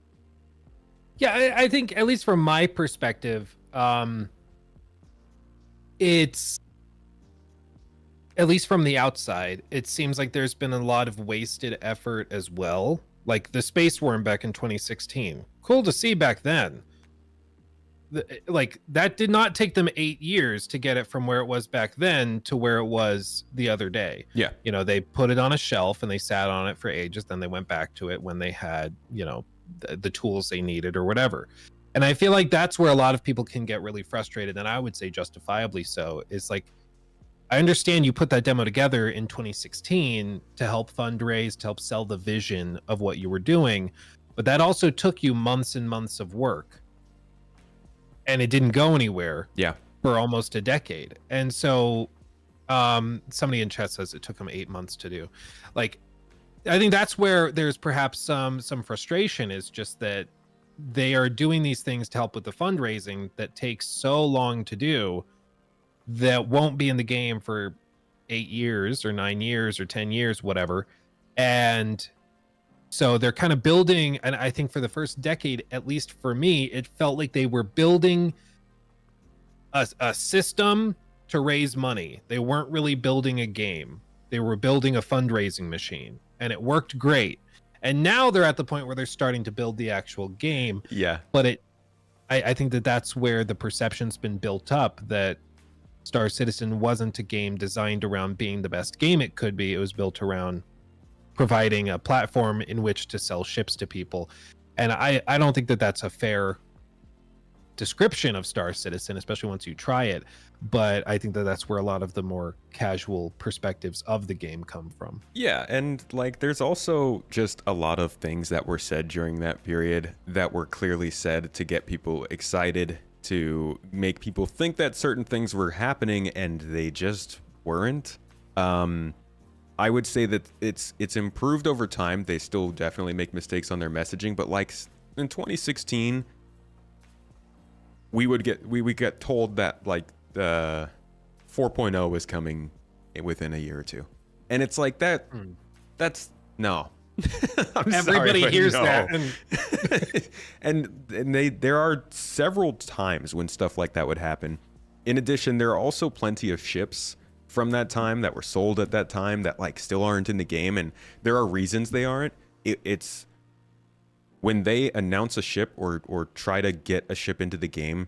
Yeah, I think, at least from my perspective, it's, at least from the outside, it seems like there's been a lot of wasted effort as well. Like the space worm back in 2016. Cool to see back then. Like that did not take them 8 years to get it from where it was back then to where it was the other day. Yeah. You know, they put it on a shelf and they sat on it for ages. Then they went back to it when they had, you know, the tools they needed or whatever. And I feel like that's where a lot of people can get really frustrated. And I would say justifiably so, is like, I understand you put that demo together in 2016 to help fundraise, to help sell the vision of what you were doing, but that also took you months and months of work, and it didn't go anywhere Yeah. for almost a decade. And so somebody in chat says it took them 8 months to do. Like, I think that's where there's perhaps some frustration, is just that they are doing these things to help with the fundraising that takes so long to do, that won't be in the game for 8 years or 9 years or 10 years, whatever. And so they're kind of building, and I think for the first decade, at least for me, it felt like they were building a system to raise money. They weren't really building a game. They were building a fundraising machine, and it worked great. And now they're at the point where they're starting to build the actual game. Yeah. But I think that that's where the perception's been built up, that Star Citizen wasn't a game designed around being the best game it could be. It was built around providing a platform in which to sell ships to people. And I don't think that that's a fair description of Star Citizen, especially once you try it. But I think that that's where a lot of the more casual perspectives of the game come from. Yeah, and like there's also just a lot of things that were said during that period that were clearly said to get people excited, to make people think that certain things were happening, and they just weren't. I would say that it's improved over time. They still definitely make mistakes on their messaging, but like in 2016, we would get told that like 4.0 was coming within a year or two, and it's like that. That's no. Everybody sorry, hears no. that, and there are several times when stuff like that would happen. In addition, there are also plenty of ships from that time that were sold at that time that like still aren't in the game, and there are reasons they aren't. It's when they announce a ship or try to get a ship into the game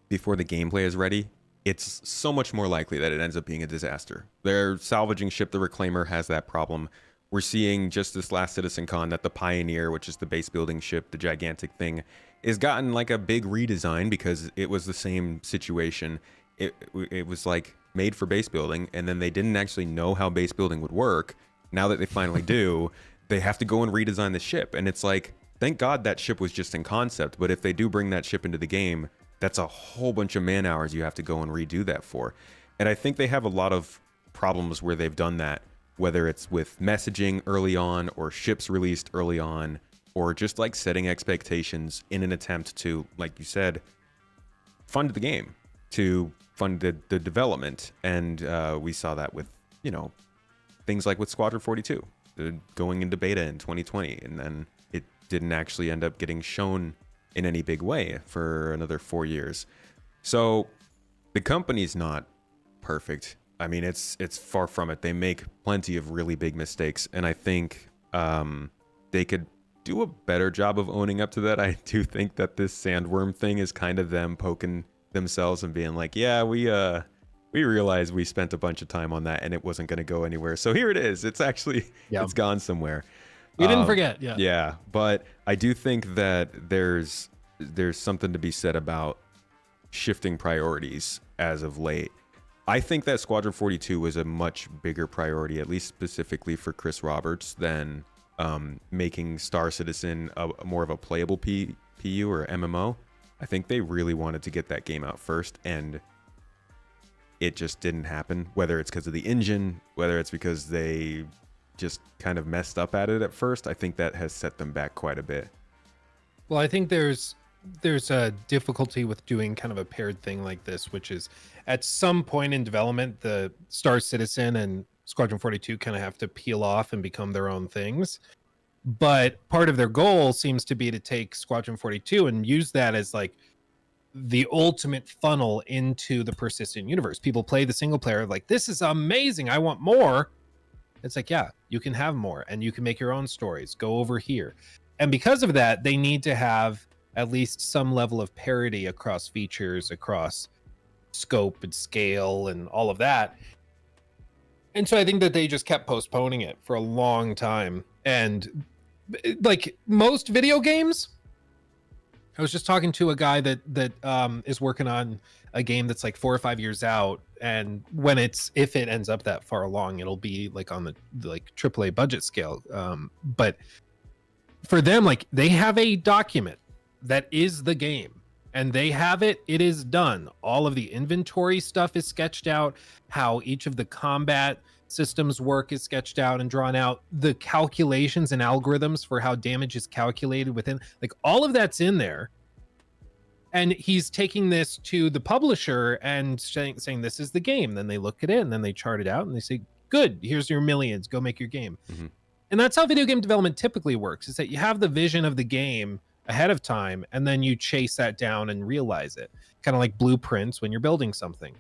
before the gameplay is ready, it's so much more likely that it ends up being a disaster. Their salvaging ship, the Reclaimer, has that problem. We're seeing just this last CitizenCon that the Pioneer, which is the base building ship, the gigantic thing, is gotten like a big redesign because it was the same situation. It was like made for base building, and then they didn't actually know how base building would work. Now that they finally do, they have to go and redesign the ship. And it's like, thank God that ship was just in concept. But if they do bring that ship into the game, that's a whole bunch of man hours you have to go and redo that for. And I think they have a lot of problems where they've done that, whether it's with messaging early on or ships released early on, or just like setting expectations in an attempt to, like you said, fund the game, to fund the development. And we saw that with, you know, things like with Squadron 42 going into beta in 2020, and then it didn't actually end up getting shown in any big way for another 4 years. So the company's not perfect. I mean, it's far from it. They make plenty of really big mistakes, and I think they could do a better job of owning up to that. I do think that this sandworm thing is kind of them poking themselves and being like, yeah, we realized we spent a bunch of time on that and it wasn't going to go anywhere. So here it is. It's actually, it's gone somewhere. We didn't forget. Yeah. Yeah. But I do think that there's something to be said about shifting priorities as of late. I think that Squadron 42 was a much bigger priority, at least specifically for Chris Roberts, than making Star Citizen more of a playable PU or MMO. I think they really wanted to get that game out first, and it just didn't happen, whether it's because of the engine, whether it's because they just kind of messed up at it at first. I think that has set them back quite a bit. Well, I think there's a difficulty with doing kind of a paired thing like this, which is at some point in development, the Star Citizen and Squadron 42 kind of have to peel off and become their own things. But part of their goal seems to be to take Squadron 42 and use that as like the ultimate funnel into the persistent universe. People play the single player like, this is amazing, I want more. It's like, yeah, you can have more and you can make your own stories. Go over here. And because of that, they need to have at least some level of parity across features, across scope and scale and all of that. And so I think that they just kept postponing it for a long time. And like most video games, I was just talking to a guy that is working on a game that's like 4 or 5 years out, and if it ends up that far along, it'll be like on the like AAA budget scale. But for them, like they have a document that is the game, and they have it is done. All of the inventory stuff is sketched out, how each of the combat systems work is sketched out and drawn out, the calculations and algorithms for how damage is calculated within, like all of that's in there. And he's taking this to the publisher and saying this is the game. Then they look at it and then they chart it out and they say, good, here's your millions, go make your game. Mm-hmm. And that's how video game development typically works, is that you have the vision of the game ahead of time and then you chase that down and realize it, kind of like blueprints when you're building something.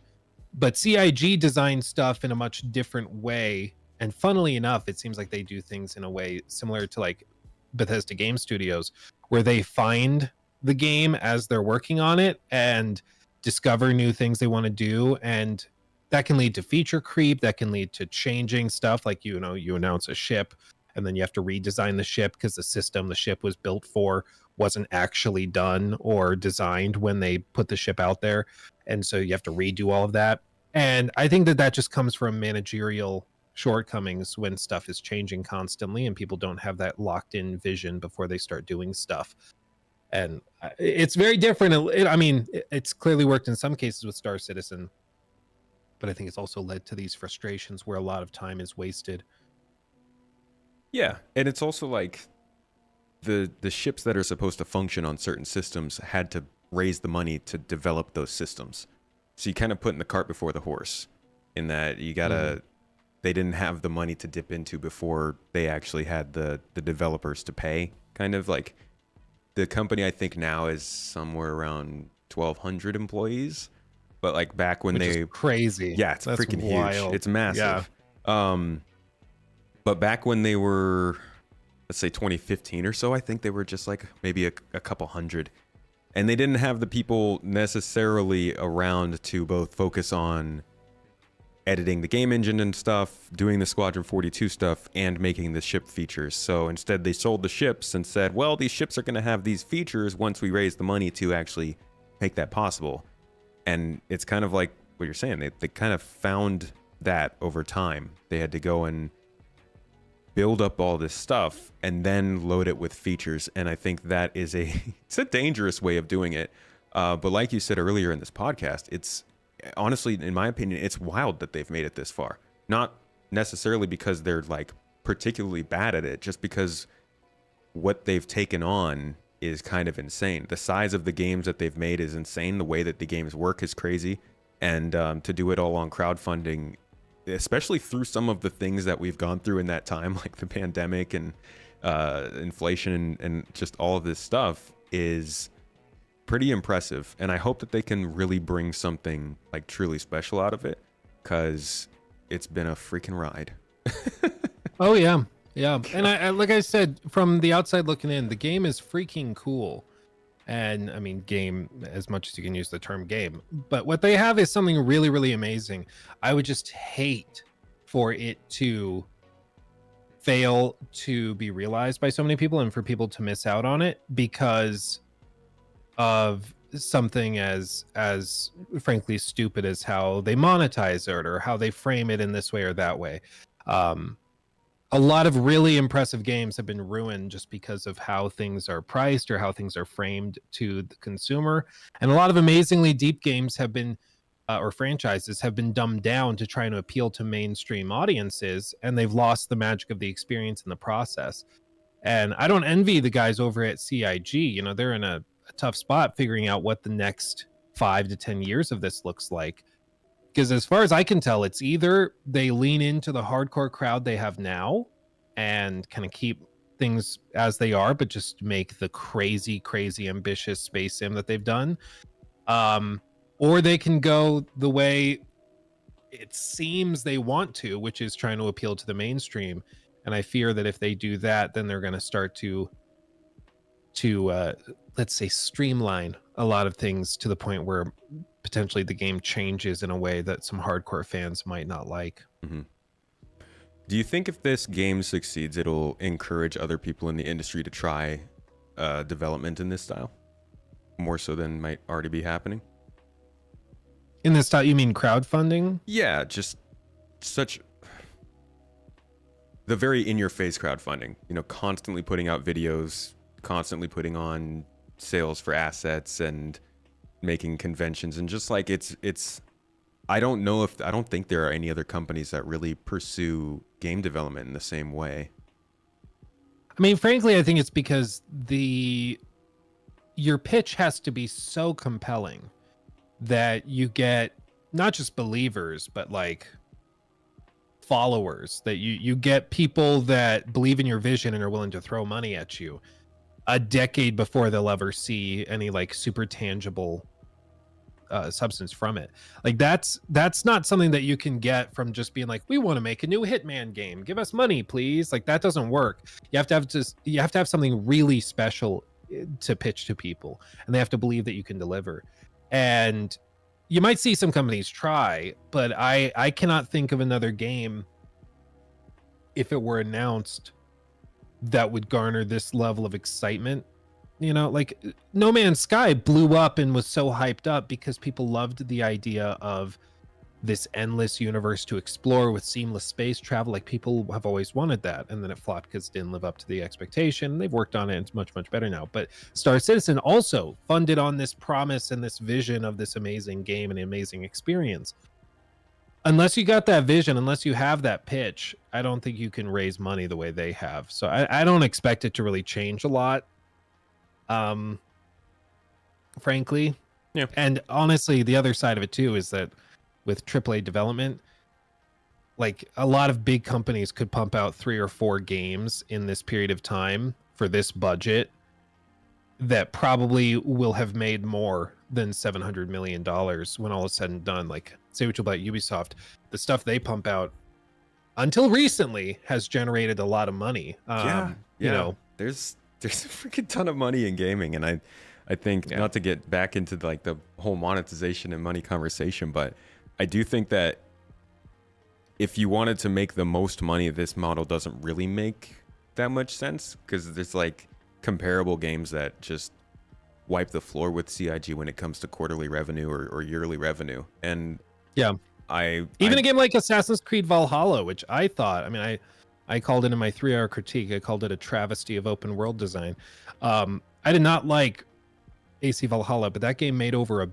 But CIG designs stuff in a much different way, and funnily enough, it seems like they do things in a way similar to like Bethesda Game Studios, where they find the game as they're working on it and discover new things they want to do, and that can lead to feature creep, that can lead to changing stuff, like you announce a ship and then you have to redesign the ship because the system the ship was built for wasn't actually done or designed when they put the ship out there, and so you have to redo all of that. And I think that just comes from managerial shortcomings when stuff is changing constantly and people don't have that locked in vision before they start doing stuff. And it's very different. It's clearly worked in some cases with Star Citizen, but I think it's also led to these frustrations where a lot of time is wasted. Yeah, and it's also like the ships that are supposed to function on certain systems had to raise the money to develop those systems. So you kind of putting the cart before the horse, in that you gotta. They didn't have the money to dip into before they actually had the developers to pay. Kind of like. The company I think now is somewhere around 1,200 employees, but like back when Which is crazy. Yeah, it's That's freaking wild. huge. It's massive. Yeah. But back when they were, let's say 2015 or so, I think they were just like maybe a couple hundred, and they didn't have the people necessarily around to both focus on editing the game engine and stuff, doing the Squadron 42 stuff, and making the ship features. So instead they sold the ships and said, well, these ships are going to have these features once we raise the money to actually make that possible. And it's kind of like what you're saying. They kind of found that over time. They had to go and build up all this stuff and then load it with features. And I think that is it's a dangerous way of doing it. But like you said earlier in this podcast, it's honestly, in my opinion, it's wild that they've made it this far. Not necessarily because they're like particularly bad at it, just because what they've taken on is kind of insane. The size of the games that they've made is insane. The way that the games work is crazy. And to do it all on crowdfunding, especially through some of the things that we've gone through in that time, like the pandemic and inflation and just all of this stuff, is pretty impressive. And I hope that they can really bring something like truly special out of it, because it's been a freaking ride. Oh yeah. And I like I said, from the outside looking in, the game is freaking cool. And I mean, game, as much as you can use the term game, but what they have is something really, really amazing. I would just hate for it to fail to be realized by so many people and for people to miss out on it because of something as frankly stupid as how they monetize it or how they frame it in this way or that way. A lot of really impressive games have been ruined just because of how things are priced or how things are framed to the consumer. And a lot of amazingly deep games have been, or franchises have been dumbed down to try to appeal to mainstream audiences, and they've lost the magic of the experience in the process. And I don't envy the guys over at CIG. You know, they're in a tough spot figuring out what the next 5 to 10 years of this looks like. Because as far as I can tell, it's either they lean into the hardcore crowd they have now and kind of keep things as they are, but just make the crazy, crazy ambitious space sim that they've done. Or they can go the way it seems they want to, which is trying to appeal to the mainstream. And I fear that if they do that, then they're going to start to let's say streamline a lot of things to the point where potentially the game changes in a way that some hardcore fans might not like. Mm-hmm. Do you think if this game succeeds, it'll encourage other people in the industry to try development in this style? more so than might already be happening. In this style, you mean crowdfunding? Yeah, just such the very in-your-face crowdfunding. You know, constantly putting out videos, constantly putting on sales for assets and making conventions, and just like it's. I don't think there are any other companies that really pursue game development in the same way. I mean, frankly, I think it's because your pitch has to be so compelling that you get not just believers, but like followers, that you get people that believe in your vision and are willing to throw money at you a decade before they'll ever see any like super tangible substance from it. Like that's not something that you can get from just being like, we want to make a new Hitman game, give us money please. Like that doesn't work. You have to have something really special to pitch to people, and they have to believe that you can deliver. And you might see some companies try, but I cannot think of another game, if it were announced, that would garner this level of excitement. You know, like No Man's Sky blew up and was so hyped up because people loved the idea of this endless universe to explore with seamless space travel. Like people have always wanted that, and then it flopped because it didn't live up to the expectation. They've worked on it, and it's much better now. But Star Citizen also funded on this promise and this vision of this amazing game and amazing experience. Unless you got that vision, unless you have that pitch, I don't think you can raise money the way they have. So I don't expect it to really change a lot, frankly. Yeah. And honestly, the other side of it too is that with AAA development, like a lot of big companies could pump out 3 or 4 games in this period of time for this budget that probably will have made more than $700 million when all is said and done. Like, say what you about Ubisoft, the stuff they pump out until recently has generated a lot of money. Yeah. You know, there's a freaking ton of money in gaming, and I think, not to get back into like the whole monetization and money conversation, but I do think that if you wanted to make the most money, this model doesn't really make that much sense, because there's like comparable games that just wipe the floor with CIG when it comes to quarterly revenue or yearly revenue. And yeah, a game like Assassin's Creed Valhalla, which I thought, I mean, I called it in my 3-hour critique, I called it a travesty of open world design. I did not like AC Valhalla, but that game made over $1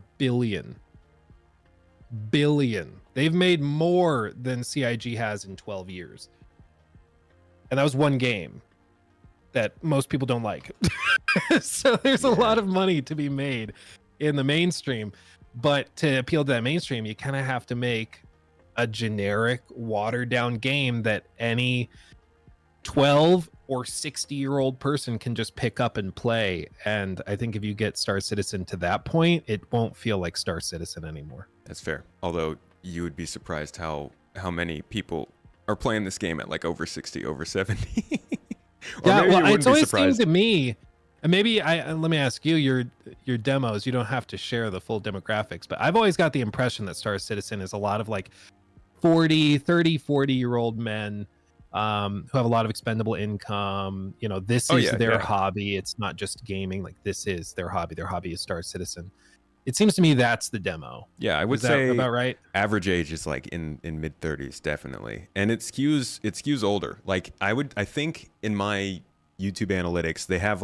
billion. They've made more than CIG has in 12 years. And that was one game that most people don't like. So there's a lot of money to be made in the mainstream, but to appeal to that mainstream, you kind of have to make a generic watered down game that any 12 or 60-year-old person can just pick up and play. And I think if you get Star Citizen to that point, it won't feel like Star Citizen anymore. That's fair. Although you would be surprised how many people are playing this game at like over 60, over 70. Yeah, well, it's always seemed to me, and maybe let me ask you, your demos, you don't have to share the full demographics, but I've always got the impression that Star Citizen is a lot of like 40-year-old men who have a lot of expendable income. You know, this is their hobby. It's not just gaming. Like, this is their hobby. Their hobby is Star Citizen. It seems to me that's the demo. Yeah, I would say about right. Average age is like in mid 30s, definitely, and it skews older. Like I think in my YouTube analytics they have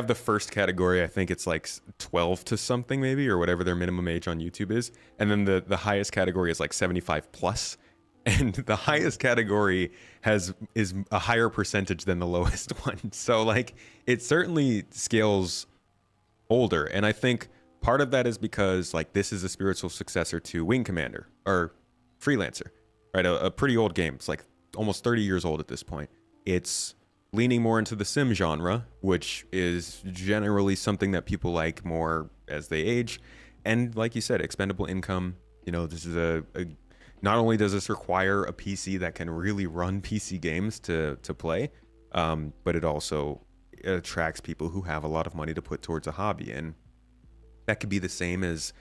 the first category. I think it's like 12 to something maybe, or whatever their minimum age on YouTube is, and then the highest category is like 75 plus, and the highest category is a higher percentage than the lowest one. So like it certainly scales older, and I think part of that is because like this is a spiritual successor to Wing Commander or Freelancer, right? A pretty old game. It's like almost 30 years old at this point. It's leaning more into the sim genre, which is generally something that people like more as they age. And like you said, expendable income. You know, this is a not only does this require a PC that can really run PC games to play, but it also attracts people who have a lot of money to put towards a hobby. And that could be the same as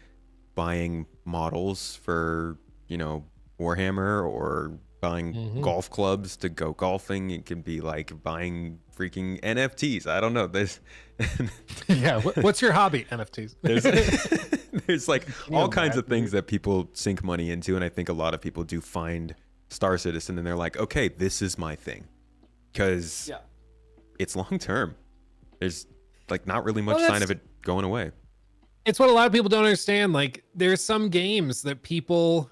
buying models for, you know, Warhammer, or buying golf clubs to go golfing. It could be like buying freaking NFTs. I don't know. There's Yeah. What's your hobby? NFTs. there's like Can you all kinds of imagine? things that people sink money into, and I think a lot of people do find Star Citizen and they're like, okay, this is my thing, because Yeah. it's long term. There's like not really much Well, sign of it going away. it's what a lot of people don't understand. Like, there's some games that people,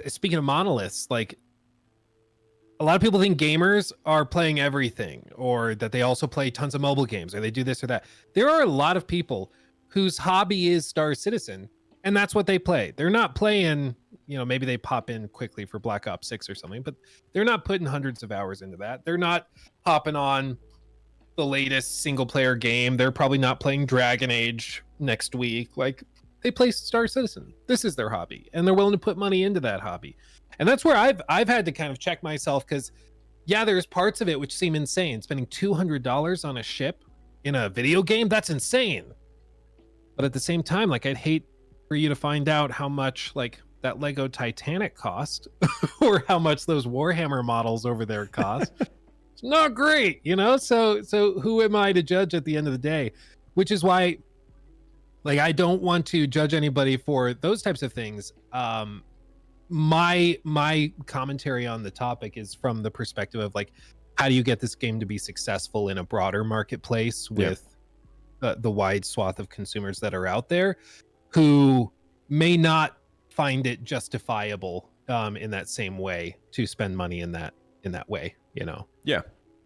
speaking of monoliths, like a lot of people think gamers are playing everything, or that they also play tons of mobile games, or they do this or that. There are a lot of people whose hobby is Star Citizen, and that's what they play. They're not playing, maybe they pop in quickly for Black Ops 6 or something, but they're not putting hundreds of hours into that. They're not hopping on the latest single player game. They're probably not playing Dragon Age next week. Like, they play Star Citizen. This is their hobby, and they're willing to put money into that hobby. And that's where I've had to kind of check myself, because yeah, there's parts of it which seem insane. Spending $200 on a ship in a video game, that's insane. But at the same time, like, I'd hate for you to find out how much like that Lego Titanic cost or how much those Warhammer models over there cost. It's not great, so who am I to judge at the end of the day? Which is why, like, I don't want to judge anybody for those types of things. My commentary on the topic is from the perspective of, like, how do you get this game to be successful in a broader marketplace with the wide swath of consumers that are out there who may not find it justifiable in that same way to spend money in that way, Yeah.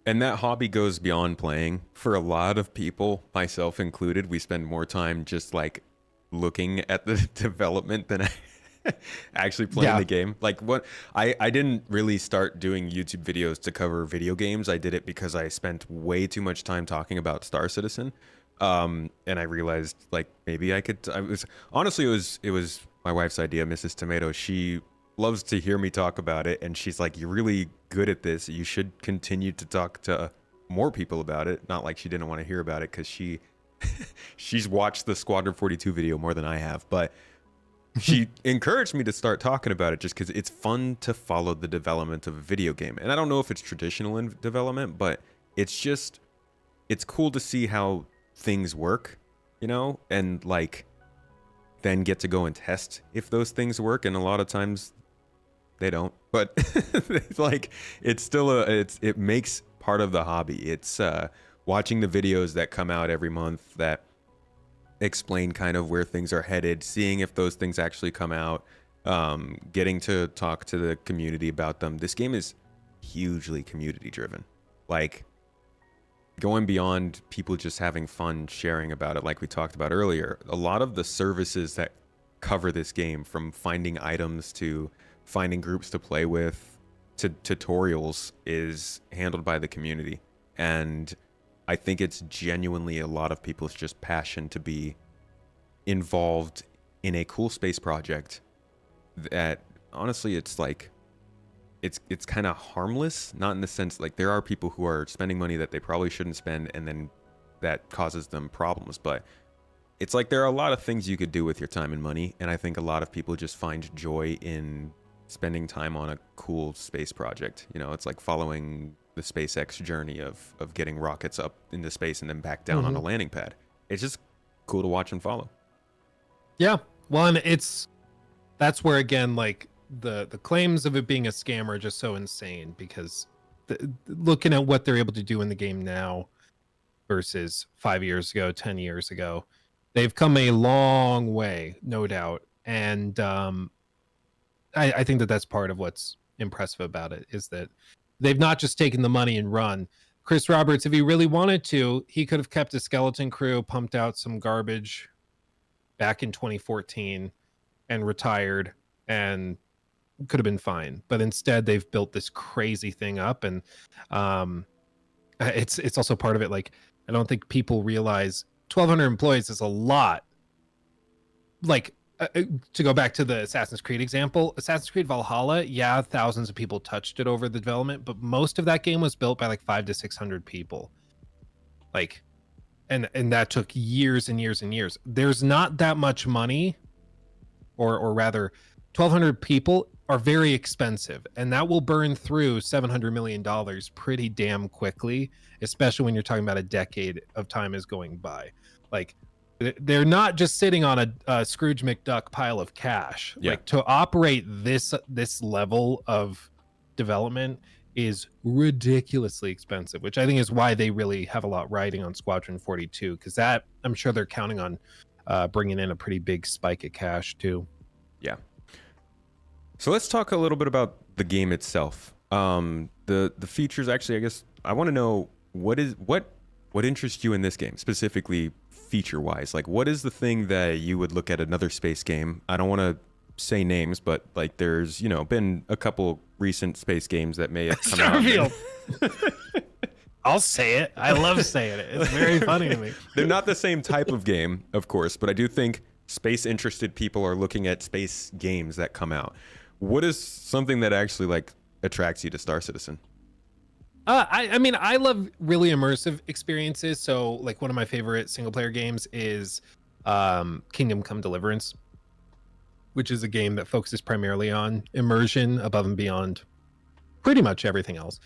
And that hobby goes beyond playing. For a lot of people, myself included, we spend more time just like looking at the development than actually playing the game. Like, what I didn't really start doing YouTube videos to cover video games. I did it because I spent way too much time talking about Star Citizen. And I realized, like, maybe I could, it was my wife's idea, Mrs. Tomato. She loves to hear me talk about it, and she's like, you're really good at this. You should continue to talk to more people about it. Not like she didn't want to hear about it, because she's watched the Squadron 42 video more than I have, but she encouraged me to start talking about it just because it's fun to follow the development of a video game. And I don't know if it's traditional in development, but it's cool to see how things work, and like then get to go and test if those things work. And a lot of times they don't, but it's like, it's still it makes part of the hobby. It's watching the videos that come out every month that explain kind of where things are headed, seeing if those things actually come out, getting to talk to the community about them. This game is hugely community driven, like going beyond people just having fun sharing about it, like we talked about earlier. A lot of the services that cover this game, from finding items to finding groups to play with to tutorials, is handled by the community. And I think it's genuinely a lot of people's just passion to be involved in a cool space project that, honestly, it's like, it's kind of harmless, not in the sense, like, there are people who are spending money that they probably shouldn't spend, and then that causes them problems. But it's like, there are a lot of things you could do with your time and money, and I think a lot of people just find joy in spending time on a cool space project. It's like following the SpaceX journey of getting rockets up into space and then back down on a landing pad. It's just cool to watch and follow. Yeah. Well, and that's where, again, like, the claims of it being a scam are just so insane, because looking at what they're able to do in the game now versus 5 years ago, 10 years ago, they've come a long way, no doubt. And I think that's part of what's impressive about it, is that they've not just taken the money and run. Chris Roberts, if he really wanted to, he could have kept a skeleton crew, pumped out some garbage back in 2014 and retired, and could have been fine. But instead, they've built this crazy thing up. And it's also part of it. Like, I don't think people realize 1,200 employees is a lot. Like, to go back to the Assassin's Creed example, Assassin's Creed Valhalla, yeah, thousands of people touched it over the development, but most of that game was built by like 500 to 600 people. Like, and that took years and years and years. There's not that much money, or rather, 1,200 people are very expensive, and that will burn through $700 million pretty damn quickly, especially when you're talking about a decade of time is going by. Like, they're not just sitting on a Scrooge McDuck pile of cash. Yeah. Like, to operate this level of development is ridiculously expensive, which I think is why they really have a lot riding on Squadron 42, because that, I'm sure they're counting on bringing in a pretty big spike of cash too. Yeah. So let's talk a little bit about the game itself. The features, actually, I guess I want to know what interests you in this game, specifically feature wise. Like, what is the thing that you would look at another space game? I don't want to say names, but like there's, you know, been a couple recent space games that may have come out. I'll say it. I love saying it. It's very funny to me. They're not the same type of game, of course, but I do think space interested people are looking at space games that come out. What is something that actually like attracts you to Star Citizen? I mean, I love really immersive experiences. So like one of my favorite single player games is Kingdom Come Deliverance, which is a game that focuses primarily on immersion above and beyond pretty much everything else.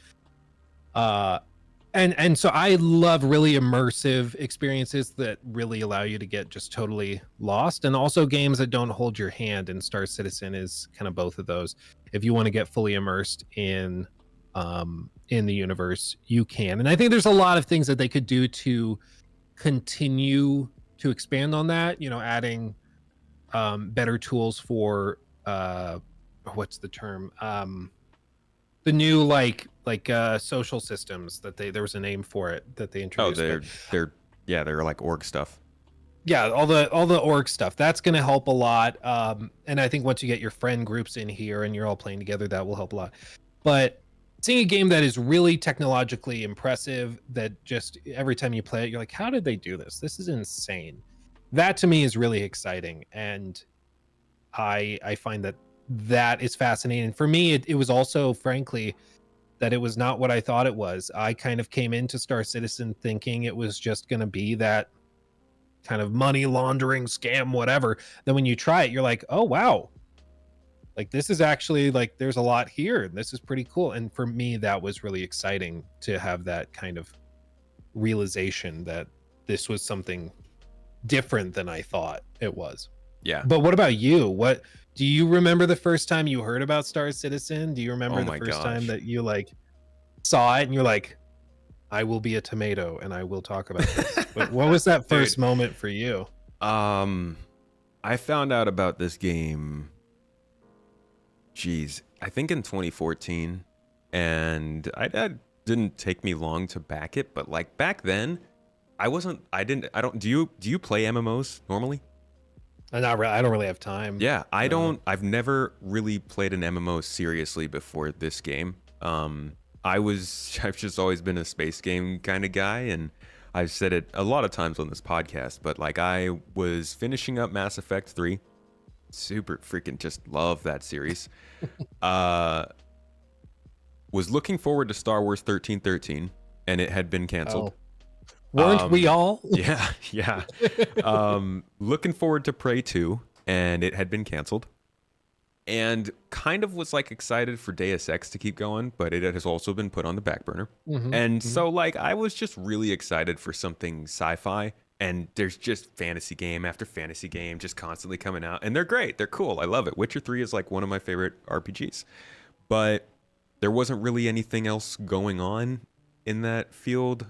And so I love really immersive experiences that really allow you to get just totally lost, and also games that don't hold your hand, and Star Citizen is kind of both of those. If you want to get fully immersed in the universe, you can. And I think there's a lot of things that they could do to continue to expand on that, you know, adding better tools for what's the term? The new like social systems that there was a name for it that they introduced. They're like org stuff. Yeah, all the org stuff. That's going to help a lot. And I think once you get your friend groups in here and you're all playing together, that will help a lot. But seeing a game that is really technologically impressive, that just every time you play it, you're like, how did they do this? This is insane. That to me is really exciting. And I find that is fascinating. For me, it was also, frankly, that it was not what I thought it was. I kind of came into Star Citizen thinking it was just going to be that kind of money laundering scam, whatever. Then when you try it, you're like, oh, wow. Like, this is actually, like, there's a lot here. This is pretty cool. And for me, that was really exciting to have that kind of realization that this was something different than I thought it was. Yeah. But what about you? What do you remember the first time you heard about Star Citizen? Do you remember the first time that you like saw it and you're like, I will be a tomato and I will talk about this? What was that first moment for you? I found out about this game, I think in 2014, and I didn't take me long to back it, but like back then, do you play MMOs normally? I don't really have time. Yeah, I've never really played an MMO seriously before this game. I've just always been a space game kind of guy, and I've said it a lot of times on this podcast, but like I was finishing up Mass Effect 3. Super freaking just love that series. Was looking forward to Star Wars 1313, and it had been canceled. Oh. Weren't we all? Yeah. Looking forward to Prey 2, and it had been canceled. And kind of was like excited for Deus Ex to keep going, but it has also been put on the back burner. So like I was just really excited for something sci-fi, and there's just fantasy game after fantasy game just constantly coming out, and they're great. They're cool. I love it. Witcher 3 is like one of my favorite RPGs. But there wasn't really anything else going on in that field.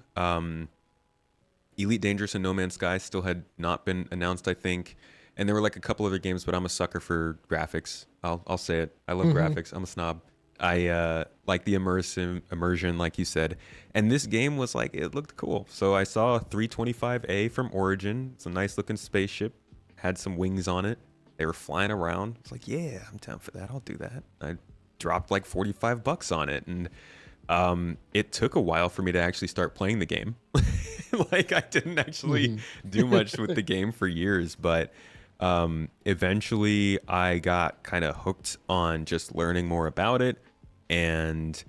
Elite Dangerous and No Man's Sky still had not been announced, I think. And there were like a couple other games, but I'm a sucker for graphics. I'll say it. I love graphics. I'm a snob. I like the immersion, like you said. And this game was like, it looked cool. So I saw a 325A from Origin. It's a nice looking spaceship. Had some wings on it. They were flying around. It's like, yeah, I'm down for that. I'll do that. I dropped like $45 on it. And it took a while for me to actually start playing the game. Like I didn't actually do much with the game for years, but eventually I got kind of hooked on just learning more about it. And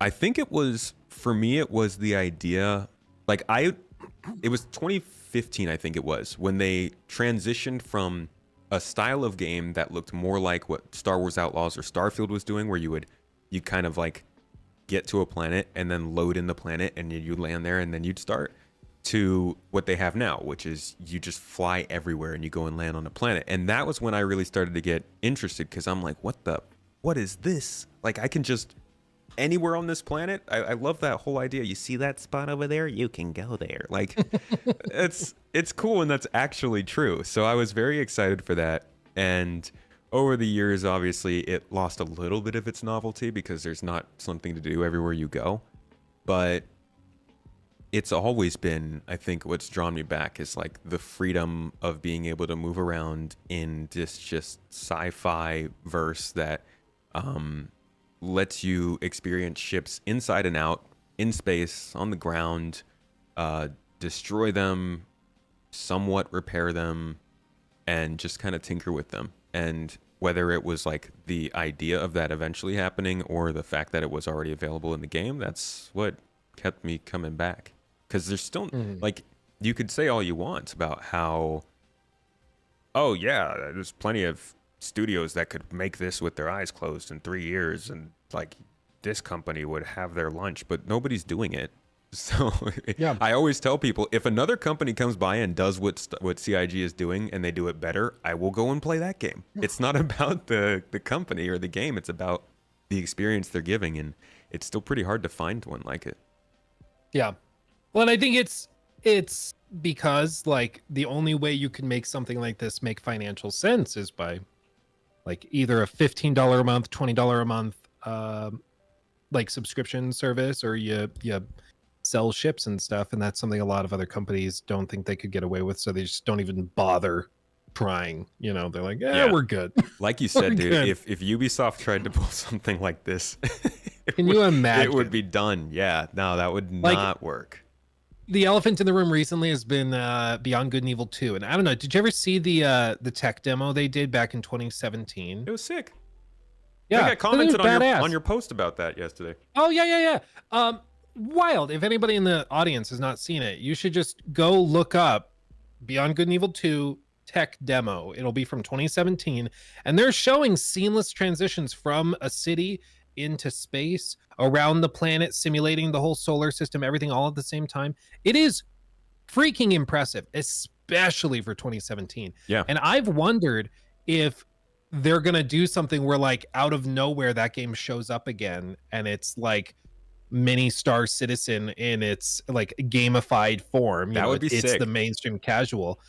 I think it was the idea, it was 2015, I think it was, when they transitioned from a style of game that looked more like what Star Wars Outlaws or Starfield was doing, where you kind of like get to a planet and then load in the planet and you land there and then you'd start, to what they have now, which is you just fly everywhere and you go and land on a planet. And that was when I really started to get interested, because I'm like, what is this? Like, I can just anywhere on this planet. I love that whole idea. You see that spot over there? You can go there. Like, it's cool, and that's actually true. So I was very excited for that. And over the years, obviously, it lost a little bit of its novelty because there's not something to do everywhere you go. But it's always been, I think, what's drawn me back is like the freedom of being able to move around in this just sci-fi verse that lets you experience ships inside and out, in space, on the ground, destroy them, somewhat repair them, and just kind of tinker with them. And whether it was like the idea of that eventually happening or the fact that it was already available in the game, that's what kept me coming back. Because there's still, like, you could say all you want about how, oh yeah, there's plenty of studios that could make this with their eyes closed in 3 years, and like this company would have their lunch, but nobody's doing it. So yeah. I always tell people, if another company comes by and does what CIG is doing and they do it better, I will go and play that game. It's not about the company or the game. It's about the experience they're giving, and it's still pretty hard to find one like it. Yeah. Well, and I think it's because like the only way you can make something like this make financial sense is by like either a $15 a month, $20 a month like subscription service, or you sell ships and stuff, and that's something a lot of other companies don't think they could get away with, so they just don't even bother trying. You know, they're like, yeah, we're good. Like you said, dude, if Ubisoft tried to pull something like this, can you imagine? It would be done. Yeah, no, that would not work. The elephant in the room recently has been Beyond Good and Evil 2. And I don't know, did you ever see the tech demo they did back in 2017? It was sick. Yeah, I commented on your post about that yesterday. Oh, yeah. Wild. If anybody in the audience has not seen it, you should just go look up Beyond Good and Evil 2 tech demo. It'll be from 2017. And they're showing seamless transitions from a city into space, around the planet, simulating the whole solar system, everything all at the same time. It is freaking impressive, especially for 2017. Yeah. And I've wondered if they're going to do something where like out of nowhere that game shows up again and it's like mini Star Citizen in its like gamified form. That would be sick. It's the mainstream casual.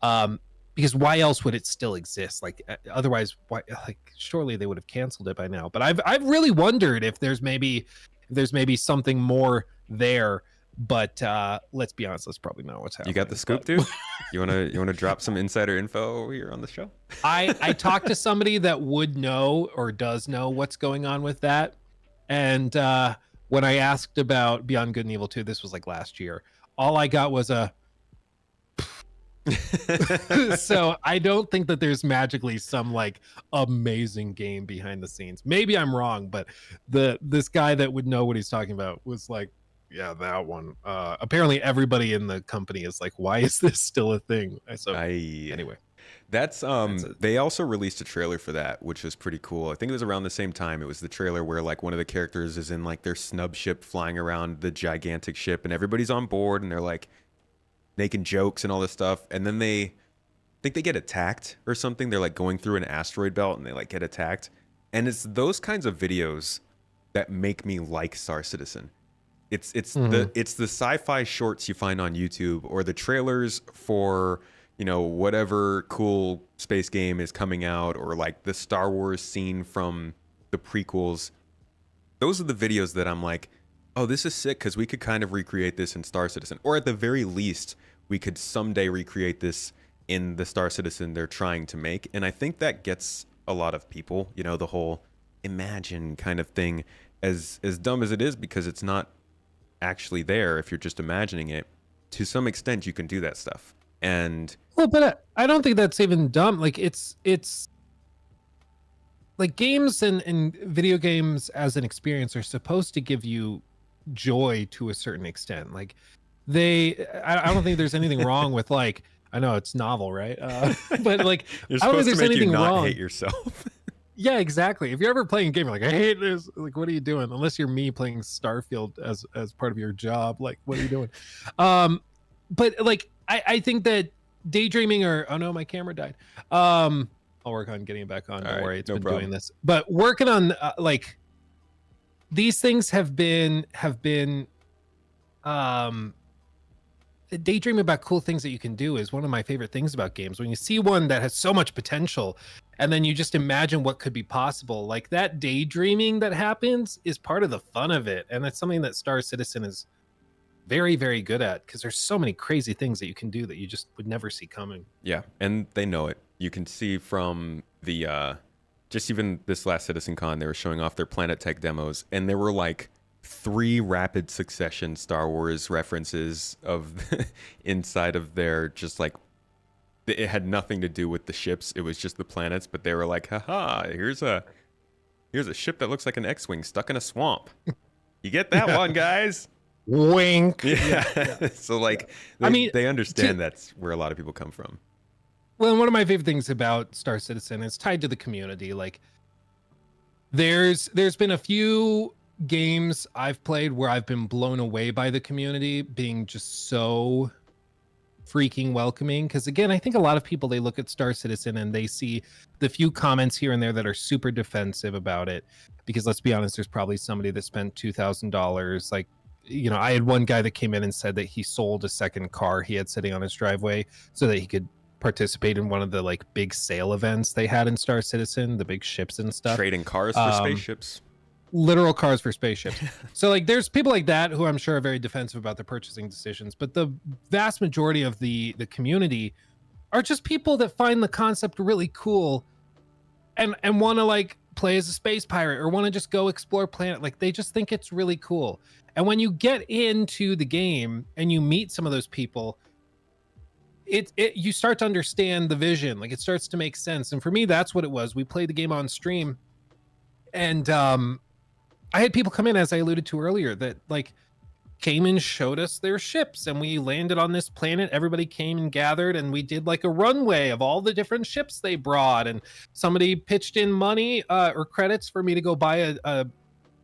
Because why else would it still exist? Like otherwise, why? Like surely they would have canceled it by now. But I've really wondered if there's maybe something more there. But let's be honest, that's probably not what's happening. You got the scoop, dude? You wanna drop some insider info over here on the show? I talked to somebody that would know or does know what's going on with that, and when I asked about Beyond Good and Evil 2, this was like last year. All I got was a. So I don't think that there's magically some like amazing game behind the scenes. Maybe I'm wrong, but this guy that would know what he's talking about was like, yeah, that one. Apparently everybody in the company is like, why is this still a thing? Anyway, that's they also released a trailer for that, which was pretty cool. I think it was around the same time. It was the trailer where like one of the characters is in like their snub ship flying around the gigantic ship, and everybody's on board, and they're like making jokes and all this stuff, and then they think they get attacked or something. They're like going through an asteroid belt and they like get attacked, and it's those kinds of videos that make me like Star Citizen. It's the sci-fi shorts you find on YouTube, or the trailers for, you know, whatever cool space game is coming out, or like the Star Wars scene from the prequels. Those are the videos that I'm like, oh, this is sick, because we could kind of recreate this in Star Citizen. Or at the very least, we could someday recreate this in the Star Citizen they're trying to make. And I think that gets a lot of people, you know, the whole imagine kind of thing, as dumb as it is, because it's not actually there if you're just imagining it. To some extent, you can do that stuff. And well, but I don't think that's even dumb. Like it's like games and video games as an experience are supposed to give you joy to a certain extent. Like I don't think there's anything wrong with like, I know it's novel, right? But like, You're I don't think supposed to there's make you anything not wrong. hate yourself. Yeah, exactly. If you're ever playing a game, you're like, I hate this. Like, what are you doing? Unless you're me playing Starfield as part of your job. Like, what are you doing? Um, but like, I think that daydreaming or oh no, my camera died. I'll work on getting it back on. All Don't right, worry, it's no been problem. doing this. But working on like these things have been um daydreaming about cool things that you can do is one of my favorite things about games. When you see one that has so much potential and then you just imagine what could be possible, like that daydreaming that happens is part of the fun of it. And that's something that Star Citizen is very, very good at because there's so many crazy things that you can do that you just would never see coming. Yeah, and they know it. You can see from the just even this last CitizenCon, they were showing off their Planet Tech demos, and there were like 3 rapid succession Star Wars references of inside of their just like it had nothing to do with the ships. It was just the planets, but they were like, haha, here's a ship that looks like an X-wing stuck in a swamp. You get that Yeah. one, guys? Wink. Yeah. So like I mean, they understand that's where a lot of people come from. well, one of my favorite things about Star Citizen is tied to the community. Like there's been a few games I've played where I've been blown away by the community being just so freaking welcoming. Because again, I think a lot of people, they look at Star Citizen and they see the few comments here and there that are super defensive about it, because let's be honest, there's probably somebody that spent $2,000. Like, you know, I had one guy that came in and said that he sold a second car he had sitting on his driveway so that he could participate in one of the like big sale events they had in Star Citizen, the big ships and stuff. Trading cars for spaceships. Literal cars for spaceships. So like there's people like that who I'm sure are very defensive about their purchasing decisions, but the vast majority of the community are just people that find the concept really cool and want to like play as a space pirate or want to just go explore planet. Like they just think it's really cool. And when you get into the game and you meet some of those people, it you start to understand the vision. Like it starts to make sense. And for me, that's what it was. We played the game on stream, and I had people come in, as I alluded to earlier, that like came and showed us their ships, and we landed on this planet. Everybody came and gathered, and we did like a runway of all the different ships they brought. And somebody pitched in money or credits for me to go buy a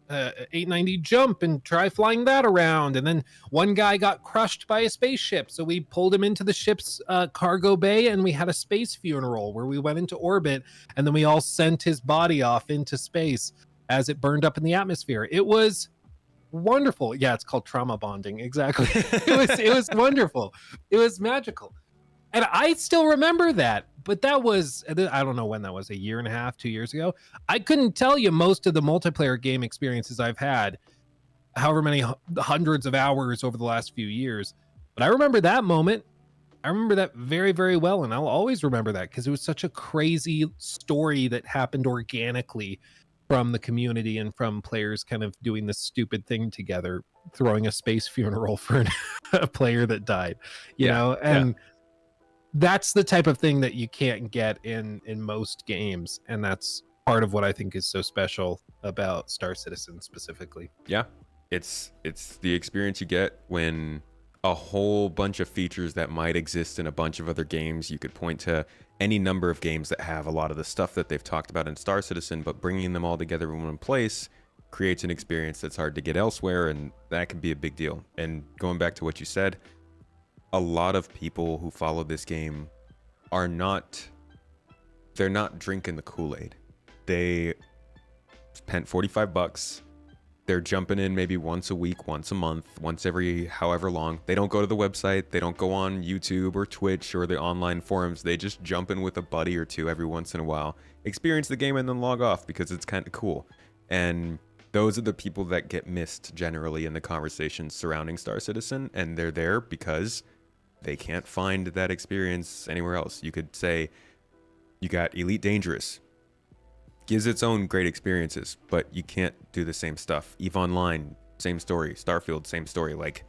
890 jump and try flying that around. And then one guy got crushed by a spaceship, so we pulled him into the ship's cargo bay, and we had a space funeral where we went into orbit, and then we all sent his body off into space as it burned up in the atmosphere. It was wonderful. Yeah, it's called trauma bonding. Exactly. It was wonderful. It was magical. And I still remember that. But that was, I don't know when that was, a year and a half, 2 years ago. I couldn't tell you most of the multiplayer game experiences I've had, however many hundreds of hours over the last few years. But I remember that moment. I remember that very, very well. And I'll always remember that because it was such a crazy story that happened organically from the community and from players kind of doing this stupid thing together, throwing a space funeral for a player that died, you know? And that's the type of thing that you can't get in most games. And that's part of what I think is so special about Star Citizen specifically. Yeah. It's the experience you get when a whole bunch of features that might exist in a bunch of other games. You could point to any number of games that have a lot of the stuff that they've talked about in Star Citizen, but bringing them all together in one place creates an experience that's hard to get elsewhere, and that can be a big deal. And going back to what you said, a lot of people who follow this game they're not drinking the Kool-Aid. They spent $45. They're jumping in maybe once a week, once a month, once every however long. They don't go to the website. They don't go on YouTube or Twitch or the online forums. They just jump in with a buddy or two every once in a while, experience the game, and then log off because it's kind of cool. And those are the people that get missed generally in the conversations surrounding Star Citizen. And they're there because they can't find that experience anywhere else. You could say you got Elite Dangerous. Gives its own great experiences, but you can't do the same stuff. EVE Online, same story. Starfield, same story. Like,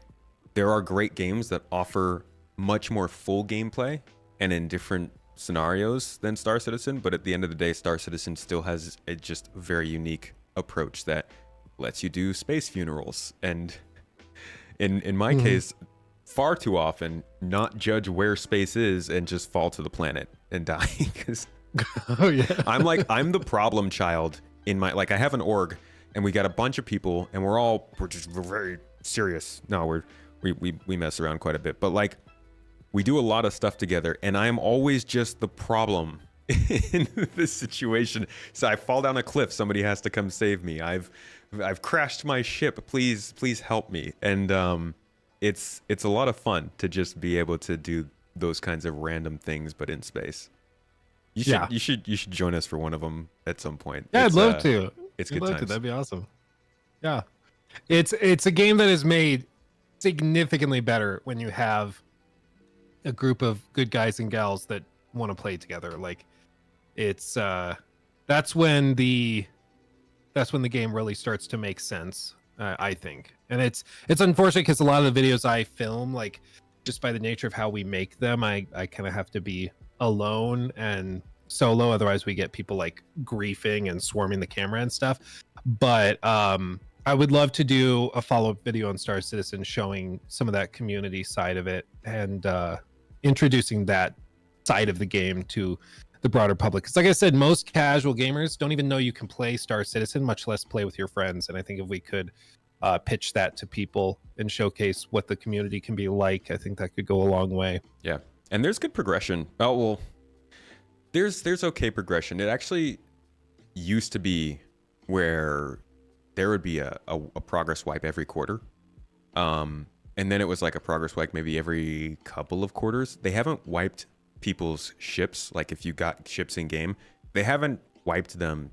there are great games that offer much more full gameplay and in different scenarios than Star Citizen, but at the end of the day, Star Citizen still has a just very unique approach that lets you do space funerals. And in my case, far too often not judge where space is and just fall to the planet and die. Because Oh yeah. I'm the problem child in my, like, I have an org and we got a bunch of people and we're very serious. No, we mess around quite a bit, but like we do a lot of stuff together and I am always just the problem in this situation. So I fall down a cliff, somebody has to come save me. I've crashed my ship. Please help me. And it's a lot of fun to just be able to do those kinds of random things, but in space. You should join us for one of them at some point. Yeah, I'd love to. It's I'd good love times. to. That'd be awesome. Yeah, it's a game that is made significantly better when you have a group of good guys and gals that want to play together. Like, it's that's when the game really starts to make sense. I think, and it's unfortunate because a lot of the videos I film, like, just by the nature of how we make them, I kind of have to be alone and solo, otherwise we get people like griefing and swarming the camera and stuff. But I would love to do a follow-up video on Star Citizen showing some of that community side of it and introducing that side of the game to the broader public, because like I said, most casual gamers don't even know you can play Star Citizen, much less play with your friends. And I think if we could pitch that to people and showcase what the community can be like, I think that could go a long way. Yeah. And there's good progression. Oh, well, there's okay progression. It actually used to be where there would be a progress wipe every quarter. And then it was like a progress wipe maybe every couple of quarters. They haven't wiped people's ships. Like if you got ships in game, they haven't wiped them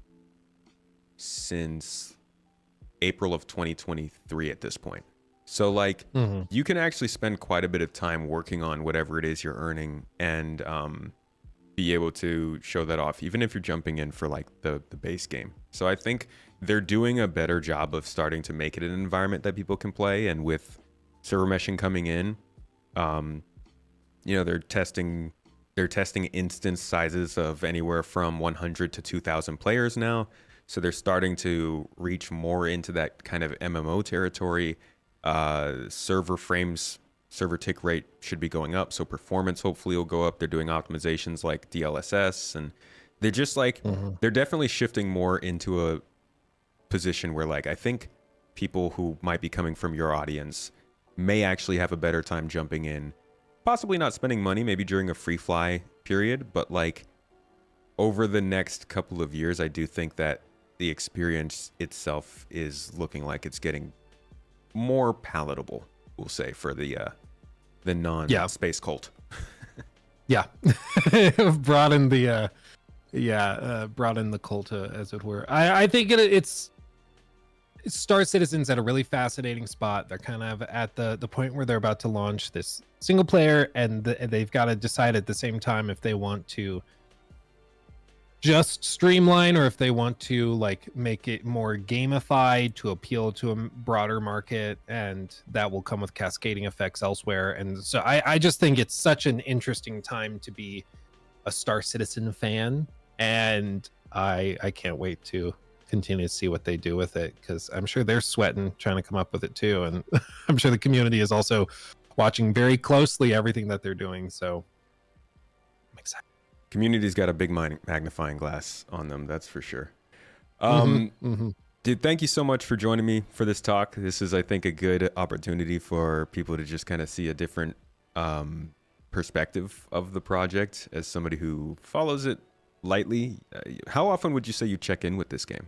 since April of 2023 at this point. So like you can actually spend quite a bit of time working on whatever it is you're earning and be able to show that off, even if you're jumping in for like the base game. So I think they're doing a better job of starting to make it an environment that people can play. And with server meshing coming in, they're testing instance sizes of anywhere from 100 to 2,000 players now. So they're starting to reach more into that kind of MMO territory. Server tick rate should be going up, so performance hopefully will go up. They're doing optimizations like DLSS, and they're just like they're definitely shifting more into a position where, like, I think people who might be coming from your audience may actually have a better time jumping in, possibly not spending money maybe during a free fly period, but like over the next couple of years, I do think that the experience itself is looking like it's getting more palatable, we'll say, for the non-space cult. Yeah. broaden the cult, as it were. I think it's Star Citizen's at a really fascinating spot. They're kind of at the point where they're about to launch this single player, and they've got to decide at the same time if they want to just streamline or if they want to like make it more gamified to appeal to a broader market, and that will come with cascading effects elsewhere. And so I just think it's such an interesting time to be a Star Citizen fan, and I can't wait to continue to see what they do with it, because I'm sure they're sweating trying to come up with it too, and I'm sure the community is also watching very closely everything that they're doing. So I'm excited. Community's got a big magnifying glass on them, that's for sure. Dude, thank you so much for joining me for this talk. This is, I think, a good opportunity for people to just kind of see a different perspective of the project as somebody who follows it lightly. How often would you say you check in with this game?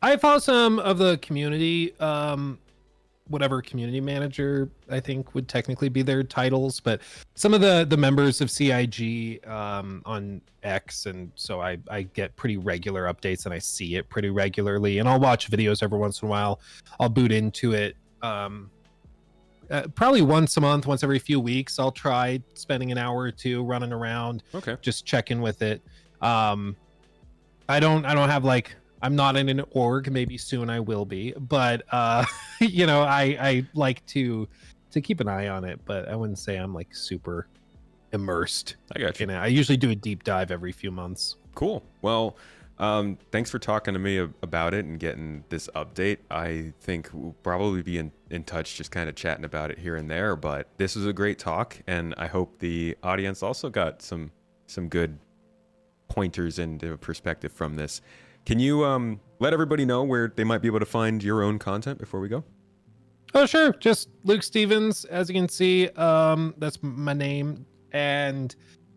I follow some of the community, whatever community manager I think would technically be their titles, but some of the members of CIG on X, and so I get pretty regular updates and I see it pretty regularly, and I'll watch videos every once in a while. I'll boot into it probably once a month, once every few weeks. I'll try spending an hour or two running around, just checking with it. I don't have like, I'm not in an org. Maybe soon I will be, but I like to keep an eye on it, but I wouldn't say I'm like super immersed. I got you. I usually do a deep dive every few months. Cool. Well, thanks for talking to me about it and getting this update. I think we'll probably be in in touch, just kind of chatting about it here and there. But this was a great talk, and I hope the audience also got some good pointers into perspective from this. Can you let everybody know where they might be able to find your own content before we go? Oh, sure. Just Luke Stevens, as you can see. That's my name. And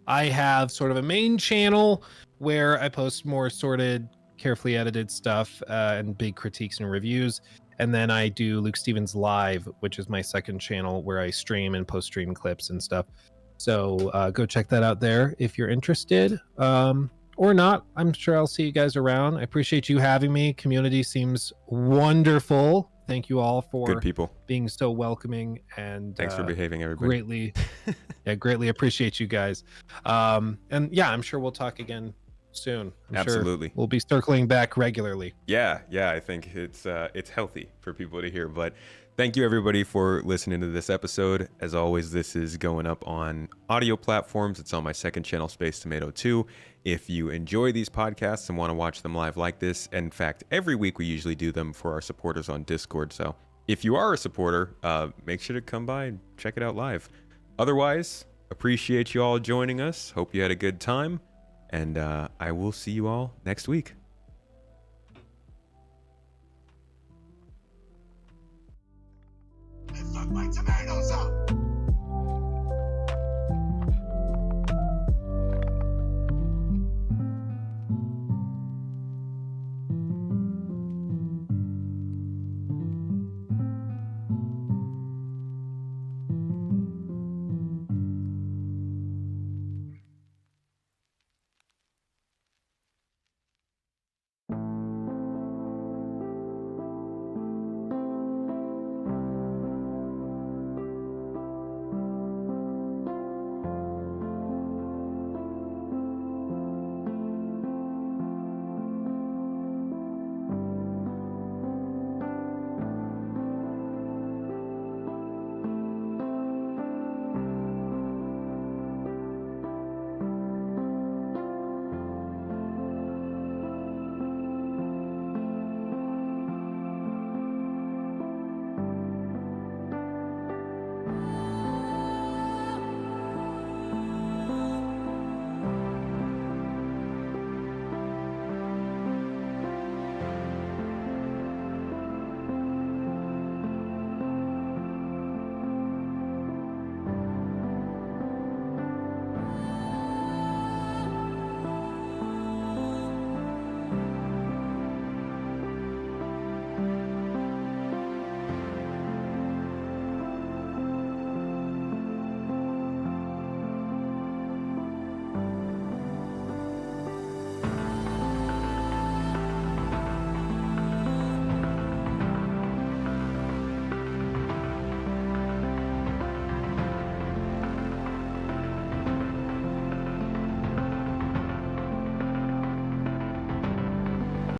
I have sort of a main channel where I post more sorted, carefully edited stuff and big critiques and reviews. And then I do Luke Stevens Live, which is my second channel where I stream and post stream clips and stuff. So go check that out there if you're interested. Or not. I'm sure I'll see you guys around. I appreciate you having me. Community seems wonderful. Thank you all for Good people. being so welcoming, and Thanks for behaving, everybody. Greatly appreciate you guys. And yeah, I'm sure we'll talk again soon. Absolutely. Sure we'll be circling back regularly. Yeah, I think it's healthy for people to hear. But thank you everybody for listening to this episode. As always, this is going up on audio platforms. It's on my second channel, Space Tomato 2. If you enjoy these podcasts and want to watch them live like this, in fact, every week we usually do them for our supporters on Discord. So if you are a supporter, make sure to come by and check it out live. Otherwise, appreciate you all joining us. Hope you had a good time. And I will see you all next week. Fuck my tomatoes up!